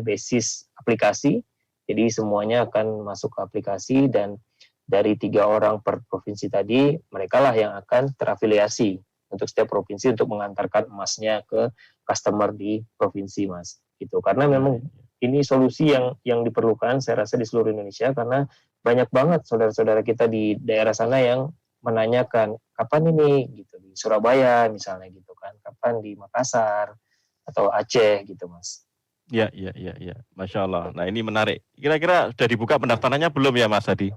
basis aplikasi. Jadi semuanya akan masuk ke aplikasi, dan dari 3 orang per provinsi tadi, mereka lah yang akan terafiliasi untuk setiap provinsi untuk mengantarkan emasnya ke customer di provinsi Mas. Gitu. Karena memang ini solusi yang diperlukan saya rasa di seluruh Indonesia, karena banyak banget saudara-saudara kita di daerah sana yang menanyakan kapan ini gitu, di Surabaya misalnya gitu kan, kapan di Makassar atau Aceh gitu Mas. Ya, Masya Allah. Nah ini menarik. Kira-kira sudah dibuka pendaftarannya belum ya Mas Hadi?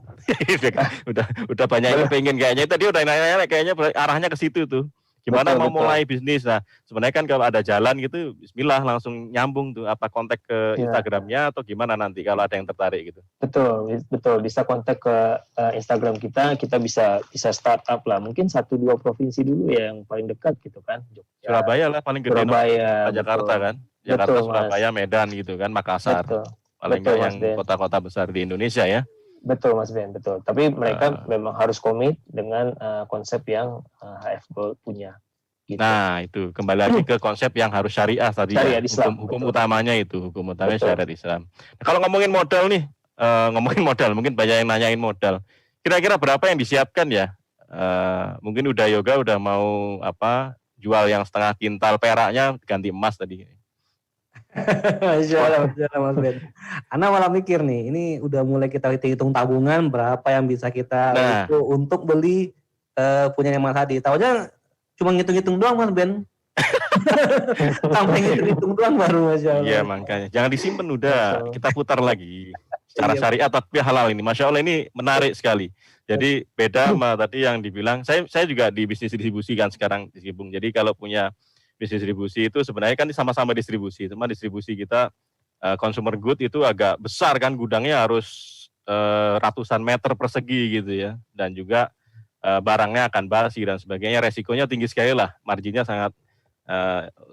udah banyak yang pengen kayaknya. Tadi udah nanya kayaknya arahnya ke situ tuh. Gimana betul. Mulai bisnis? Nah sebenarnya kan kalau ada jalan gitu, Bismillah langsung nyambung tuh. Apa kontak ke Instagramnya atau gimana nanti kalau ada yang tertarik gitu? Betul. Bisa kontak ke Instagram kita bisa start up lah. Mungkin 1-2 provinsi dulu ya yang paling dekat gitu kan. Jogja, Surabaya lah paling gede. Surabaya, Jakarta kan. Jakarta, betul, Surabaya, Medan gitu kan, Makassar. Paling nggak yang kota-kota besar di Indonesia ya. Betul Mas Ben, betul. Tapi mereka memang harus komit dengan konsep yang HF Gold punya. Gitu. Nah itu kembali lagi ke konsep yang harus syariah tadi ya. Hukum utamanya itu, hukum utamanya syariat Islam. Nah, kalau ngomongin modal nih, mungkin banyak yang nanyain modal. Kira-kira berapa yang disiapkan ya? Mungkin Yoga udah mau jual yang setengah kintal peraknya ganti emas tadi. Masya Allah Mas Ben. Ana malah mikir nih, ini udah mulai kita hitung tabungan berapa yang bisa kita untuk beli punyanya Mas Hadi. Tahunya cuma ngitung-ngitung doang Mas Ben. Sampai ngitung-ngitung doang baru Masya Allah. Iya makanya jangan disimpan udah, kita putar lagi secara Iya. syariat tapi halal ini. Masya Allah ini menarik sekali. Jadi beda sama tadi yang dibilang, saya juga di bisnis distribusi kan sekarang di Cibung. Jadi kalau punya bisnis distribusi itu sebenarnya kan sama-sama distribusi, cuma distribusi kita consumer good itu agak besar kan, gudangnya harus ratusan meter persegi gitu ya, dan juga barangnya akan basi dan sebagainya, resikonya tinggi sekali lah, marginnya sangat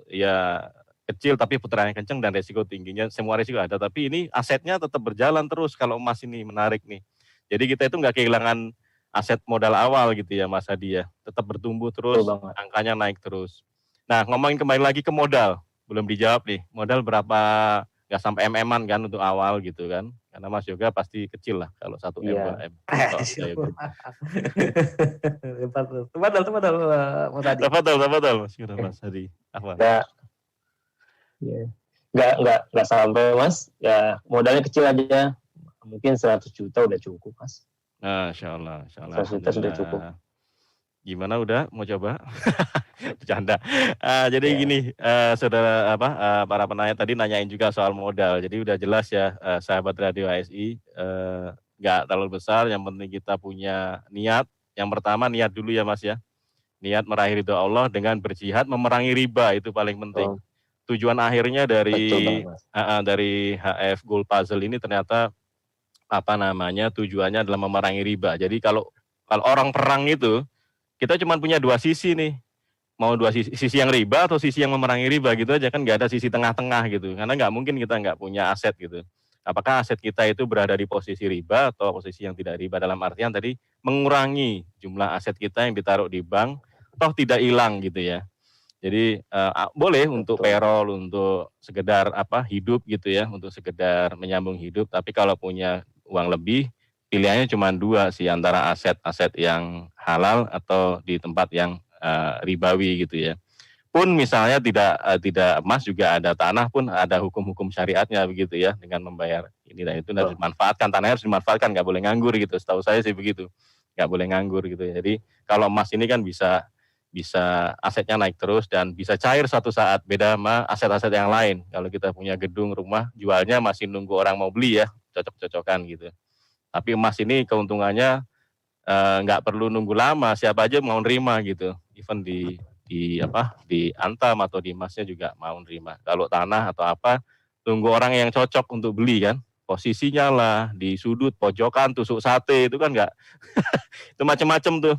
ya kecil tapi putarannya kenceng dan resiko tingginya, semua resiko ada, tapi ini asetnya tetap berjalan terus. Kalau emas ini menarik nih, jadi kita itu nggak kehilangan aset modal awal gitu ya Mas Hadi ya, tetap bertumbuh terus, angkanya naik terus. Nah ngomongin kembali lagi ke modal, belum dijawab nih, modal berapa, nggak sampai MM-an kan untuk awal gitu kan, karena Mas Yoga pasti kecil lah kalau 1 M, 2 M. Tafadhal Mas Hadi. Tafadhal Mas Hadi. Apa? Nggak sampai Mas, ya modalnya kecil aja, mungkin 100 juta udah cukup Mas. Masya Allah. 100 juta sudah cukup. Gimana, udah mau coba? Bercanda. Jadi gini, saudara para penanya tadi nanyain juga soal modal. Jadi udah jelas ya, sahabat Radio HSI, nggak terlalu besar. Yang penting kita punya niat. Yang pertama niat dulu ya Mas ya. Niat meraih ridho Allah dengan berjihad memerangi riba, itu paling penting. Tujuan akhirnya dari HF Gold Puzzle ini ternyata tujuannya adalah memerangi riba. Jadi kalau orang perang itu, kita cuma punya dua sisi nih, mau dua sisi yang riba atau sisi yang memerangi riba gitu aja kan, nggak ada sisi tengah-tengah gitu, karena nggak mungkin kita nggak punya aset gitu. Apakah aset kita itu berada di posisi riba atau posisi yang tidak riba, dalam artian tadi mengurangi jumlah aset kita yang ditaruh di bank, toh tidak hilang gitu ya. Jadi boleh untuk payroll, untuk sekedar hidup gitu ya, untuk sekedar menyambung hidup, tapi kalau punya uang lebih, pilihannya cuma dua sih, antara aset-aset yang halal atau di tempat yang ribawi gitu ya. Pun misalnya tidak emas, juga ada tanah pun ada hukum-hukum syariatnya begitu ya, dengan membayar ini dan itu harus dimanfaatkan, tanah harus dimanfaatkan, nggak boleh nganggur gitu. Setahu saya sih begitu, nggak boleh nganggur gitu. Jadi kalau emas ini kan bisa asetnya naik terus dan bisa cair suatu saat, beda sama aset-aset yang lain. Kalau kita punya gedung, rumah, jualnya masih nunggu orang mau beli ya, cocok-cocokan gitu. Tapi emas ini keuntungannya nggak perlu nunggu lama, siapa aja mau nerima gitu. Even di Antam atau di emasnya juga mau nerima. Kalau tanah atau tunggu orang yang cocok untuk beli kan. Posisinya lah di sudut, pojokan, tusuk sate, itu kan nggak, itu macam-macam tuh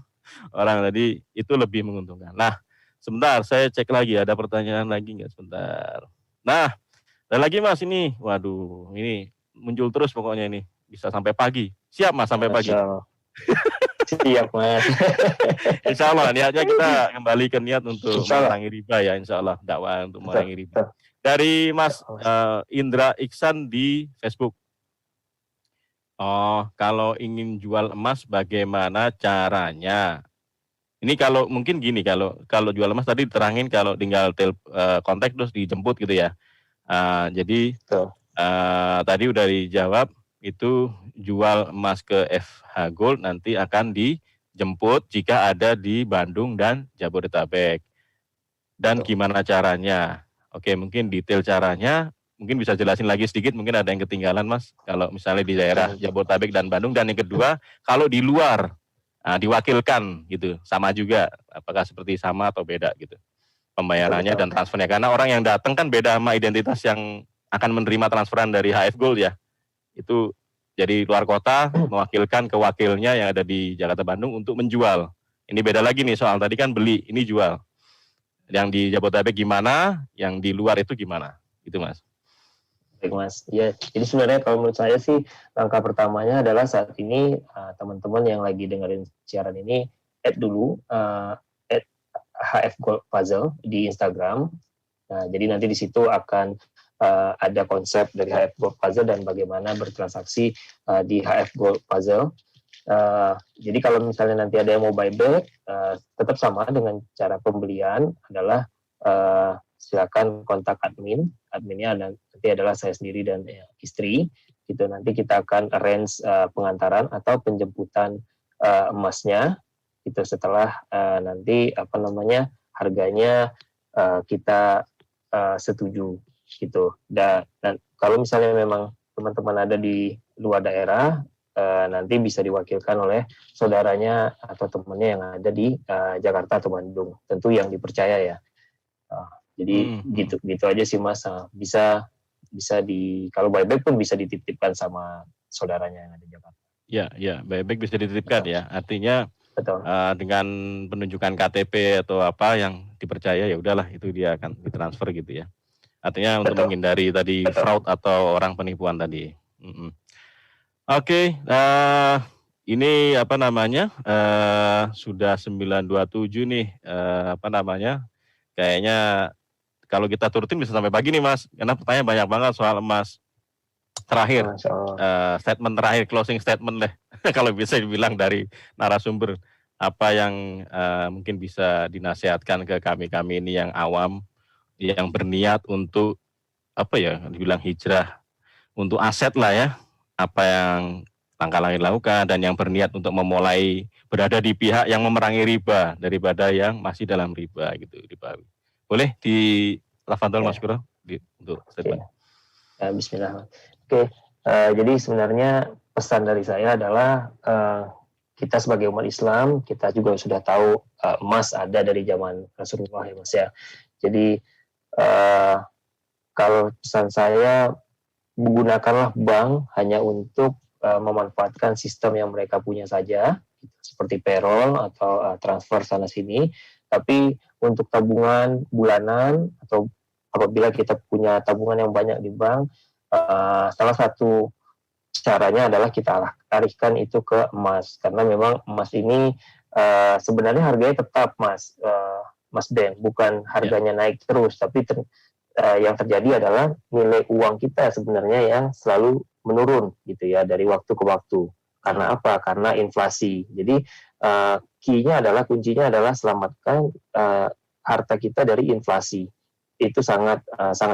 orang, tadi itu lebih menguntungkan. Nah, sebentar saya cek lagi, ada pertanyaan lagi nggak, sebentar. Nah, ada lagi Mas ini, waduh, ini muncul terus pokoknya ini. Bisa sampai pagi. Siap Mas sampai pagi? Siap Mas. Insya Allah niatnya kita kembali ke niat untuk memerangi riba ya, insya Allah, dakwah untuk memerangi riba. Dari Mas Indra Iksan di Facebook. Oh, kalau ingin jual emas bagaimana caranya? Ini kalau mungkin gini, kalau jual emas tadi terangin kalau tinggal kontak terus dijemput gitu ya. Jadi tadi udah dijawab, itu jual emas ke FH Gold nanti akan dijemput jika ada di Bandung dan Jabodetabek. Dan gimana caranya? Oke, mungkin detail caranya mungkin bisa jelasin lagi sedikit, mungkin ada yang ketinggalan Mas, kalau misalnya di daerah Jabodetabek dan Bandung. Dan yang kedua, kalau di luar diwakilkan gitu, sama juga, apakah seperti sama atau beda gitu pembayarannya dan transfernya, karena orang yang datang kan beda sama identitas yang akan menerima transferan dari HF Gold ya, itu jadi luar kota mewakilkan ke wakilnya yang ada di Jakarta Bandung untuk menjual. Ini beda lagi nih, soal tadi kan beli, ini jual. Yang di Jabodetabek gimana, yang di luar itu gimana, gitu Mas. Baik Mas, ya, jadi sebenarnya kalau menurut saya sih langkah pertamanya adalah saat ini teman-teman yang lagi dengerin siaran ini add dulu HF Gold Puzzle di Instagram. Nah, jadi nanti di situ akan ada konsep dari HF Gold Puzzle dan bagaimana bertransaksi di HF Gold Puzzle. Jadi kalau misalnya nanti ada yang mau buyback, tetap sama dengan cara pembelian adalah silakan kontak adminnya nanti adalah saya sendiri dan istri, gitu. Nanti kita akan arrange pengantaran atau penjemputan emasnya itu setelah nanti harganya kita setuju gitu. Dan kalau misalnya memang teman-teman ada di luar daerah, nanti bisa diwakilkan oleh saudaranya atau temannya yang ada di Jakarta atau Bandung, tentu yang dipercaya ya. Jadi gitu aja sih Mas. Bisa kalau buyback pun bisa dititipkan sama saudaranya yang ada di Jakarta. Ya, buyback bisa dititipkan ya. Artinya Betul. dengan penunjukan KTP atau apa yang dipercaya, ya udahlah itu dia akan ditransfer gitu ya. Artinya untuk menghindari tadi fraud atau orang penipuan tadi. Oke, ini sudah 9.27 nih, kayaknya kalau kita turutin bisa sampai pagi nih Mas, karena pertanyaan banyak banget soal emas. Terakhir, statement terakhir, closing statement deh, kalau bisa dibilang dari narasumber, apa yang mungkin bisa dinasihatkan ke kami ini yang awam, yang berniat untuk dibilang hijrah untuk aset lah ya, apa yang langkah-langkah dilakukan, dan yang berniat untuk memulai berada di pihak yang memerangi riba daripada yang masih dalam riba gitu. Boleh di Tafadhol Mas Kuro untuk statement. Bismillah. Oke, jadi sebenarnya pesan dari saya adalah kita sebagai umat Islam, kita juga sudah tahu emas ada dari zaman Rasulullah ya Mas ya. Jadi kalau pesan saya, gunakanlah bank hanya untuk memanfaatkan sistem yang mereka punya saja, seperti payroll atau transfer sana sini. Tapi untuk tabungan bulanan atau apabila kita punya tabungan yang banyak di bank, salah satu caranya adalah kita alihkan itu ke emas, karena memang emas ini sebenarnya harganya tetap Mas Ben, bukan harganya naik terus, tapi yang terjadi adalah nilai uang kita sebenarnya yang selalu menurun gitu ya dari waktu ke waktu. Karena apa? Karena inflasi. Jadi kuncinya adalah selamatkan harta kita dari inflasi. Itu sangat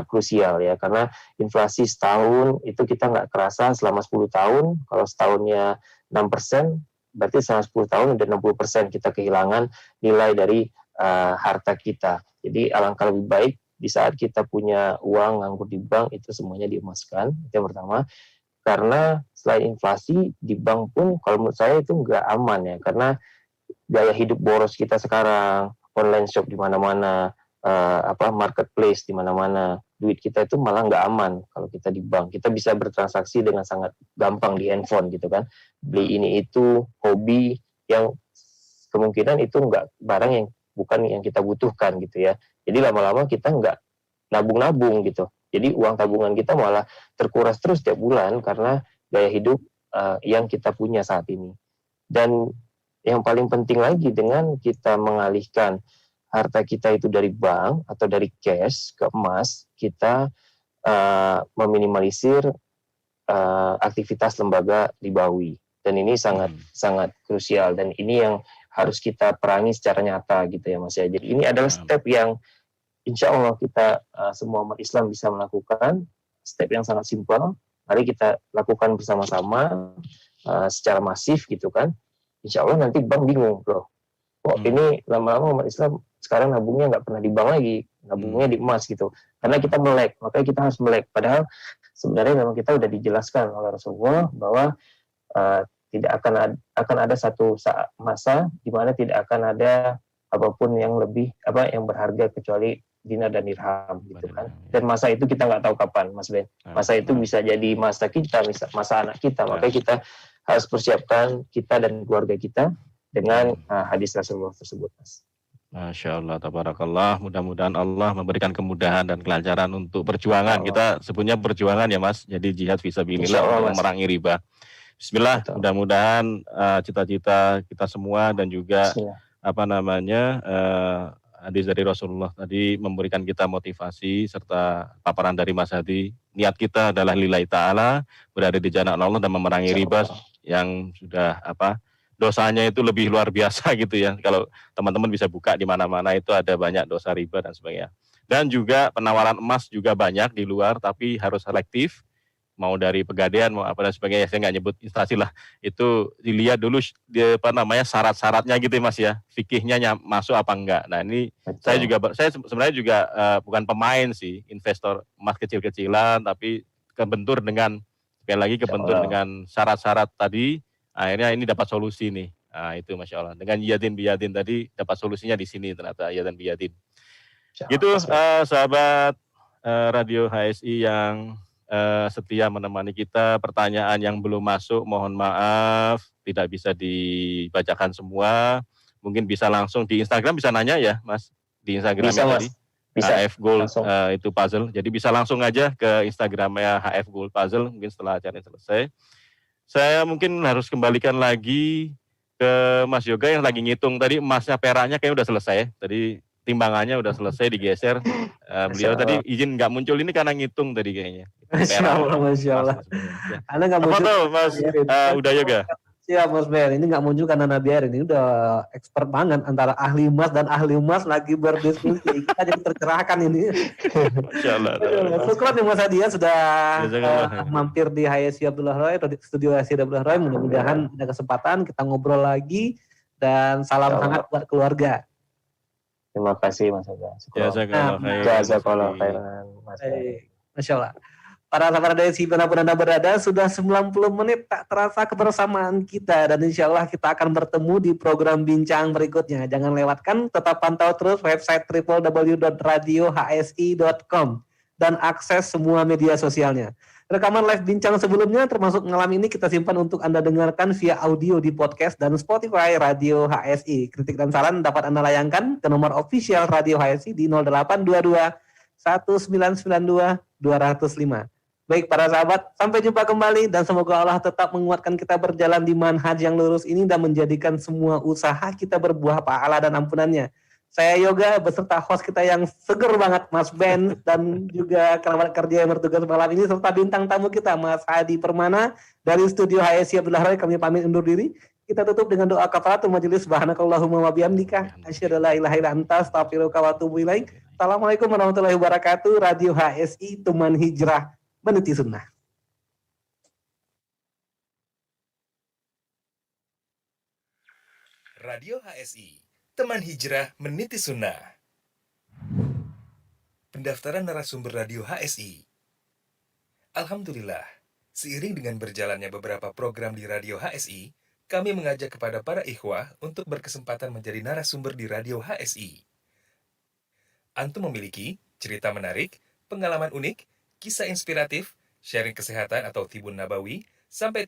krusial ya, karena inflasi setahun itu kita nggak kerasa selama 10 tahun. Kalau setahunnya 6%, berarti selama 10 tahun udah 60% kita kehilangan nilai dari harta kita. Jadi alangkah lebih baik di saat kita punya uang nganggur di bank, itu semuanya diemaskan. Itu yang pertama. Karena selain inflasi, di bank pun kalau menurut saya itu nggak aman ya, karena gaya hidup boros kita sekarang, online shop di mana-mana, marketplace di mana-mana, duit kita itu malah nggak aman kalau kita di bank. Kita bisa bertransaksi dengan sangat gampang di handphone gitu kan, beli ini itu, hobi yang kemungkinan itu nggak barang yang bukan yang kita butuhkan gitu ya. Jadi lama-lama kita nggak nabung-nabung gitu. Jadi uang tabungan kita malah terkuras terus tiap bulan karena gaya hidup yang kita punya saat ini. Dan yang paling penting lagi, dengan kita mengalihkan harta kita itu dari bank atau dari cash ke emas, kita meminimalisir aktivitas lembaga ribawi. Dan ini sangat krusial, dan ini yang harus kita perangi secara nyata gitu ya Mas ya. Jadi ini adalah step yang insya Allah kita semua umat Islam bisa melakukan, step yang sangat simpel. Mari kita lakukan bersama-sama secara masif gitu kan. Insya Allah nanti bank bingung loh. Kok ini lama-lama umat Islam sekarang nabungnya nggak pernah di bank lagi, nabungnya di emas gitu. Karena kita melek, makanya kita harus melek. Padahal sebenarnya memang kita udah dijelaskan oleh Rasulullah bahwa tidak akan ada satu masa di mana tidak akan ada apapun yang lebih yang berharga kecuali dinar dan dirham gitu kan. Dan masa itu kita nggak tahu kapan Mas Ben. Masa itu bisa jadi masa kita, masa anak kita. Makanya kita harus persiapkan kita dan keluarga kita dengan hadis Rasulullah tersebut Mas. Masya Allah, tabarakallah. Mudah-mudahan Allah memberikan kemudahan dan kelancaran untuk perjuangan. Kita sebutnya perjuangan ya Mas. Jadi jihad fisabilillah untuk memerangi riba. Bismillah. Mudah-mudahan cita-cita kita semua dan juga hadis dari Rasulullah tadi memberikan kita motivasi serta paparan dari Mas Hadi. Niat kita adalah lillahi ta'ala, berada di jalan Allah dan memerangi riba yang sudah dosanya itu lebih luar biasa gitu ya. Kalau teman-teman bisa buka di mana-mana itu ada banyak dosa riba dan sebagainya. Dan juga penawaran emas juga banyak di luar, tapi harus selektif. mau dari Pegadaian mau apa dan sebagainya, saya nggak nyebut instansi lah, itu dilihat dulu syarat-syaratnya gitu Mas ya, fikihnya masuk apa enggak. Nah ini saya sebenarnya juga bukan pemain sih, investor emas kecil-kecilan, tapi kebentur dengan sekali lagi kebentur dengan syarat-syarat tadi, akhirnya ini dapat solusi nih. Nah itu Masya Allah, dengan Iyadin Biyadin tadi dapat solusinya di sini ternyata Iyadin Biyadin. Gitu sahabat Radio HSI yang setia menemani kita. Pertanyaan yang belum masuk mohon maaf tidak bisa dibacakan semua. Mungkin bisa langsung di Instagram, bisa nanya ya Mas, di Instagramnya tadi bisa. HF Gold itu puzzle. Jadi bisa langsung aja ke Instagramnya HF Gold Puzzle mungkin setelah acara selesai. Saya mungkin harus kembalikan lagi ke Mas Yoga yang lagi ngitung tadi, emasnya peraknya kayaknya udah selesai. Tadi timbangannya udah selesai digeser. Beliau tadi izin nggak muncul ini karena ngitung tadi kayaknya. Masya Allah. Anda nggak muncul. Apa tuh Mas Uda Yoga? Siap Mas Ben, ini nggak muncul karena Nabi Arin, ini udah expert banget antara ahli emas dan ahli emas lagi berdiskusi. Kita jadi tercerahkan ini. Masya Allah. Syukur nih Mas Hadi ya sudah mampir di HSI Abdullah Roy, atau di studio HSI Abdullah Roy. Mudah-mudahan ada kesempatan kita ngobrol lagi dan salam hangat buat keluarga. Terima kasih Mas Yoga. Jazakallah khairan Mas. Masya Allah. Para sahabat HSI dimanapun Anda berada, sudah 90 menit tak terasa kebersamaan kita, dan insya Allah kita akan bertemu di program bincang berikutnya. Jangan lewatkan, tetap pantau terus website www.radiohsi.com dan akses semua media sosialnya. Rekaman live bincang sebelumnya termasuk malam ini kita simpan untuk Anda dengarkan via audio di podcast dan Spotify Radio HSI. Kritik dan saran dapat Anda layangkan ke nomor official Radio HSI di 0822 1992 205. Baik para sahabat, sampai jumpa kembali dan semoga Allah tetap menguatkan kita berjalan di manhaj yang lurus ini dan menjadikan semua usaha kita berbuah pahala dan ampunannya. Saya Yoga beserta host kita yang seger banget Mas Ben dan juga kerabat kerja yang bertugas malam ini serta bintang tamu kita Mas Hadi Permana dari studio HSI Abdullah Roy. Kami pamit undur diri. Kita tutup dengan doa kafaratul majelis. Subhanakallahumma wa bihamdika asyhadu an la ilaha illa anta astaghfiruka wa atubu ilaik. Assalamualaikum warahmatullahi wabarakatuh. Radio HSI Teman Hijrah Meniti Sunnah. Radio HSI Teman Hijrah Meniti Sunnah. Pendaftaran narasumber Radio HSI. Alhamdulillah, seiring dengan berjalannya beberapa program di Radio HSI, kami mengajak kepada para ikhwah untuk berkesempatan menjadi narasumber di Radio HSI. Antum memiliki cerita menarik, pengalaman unik, kisah inspiratif, sharing kesehatan atau tibun nabawi, sampai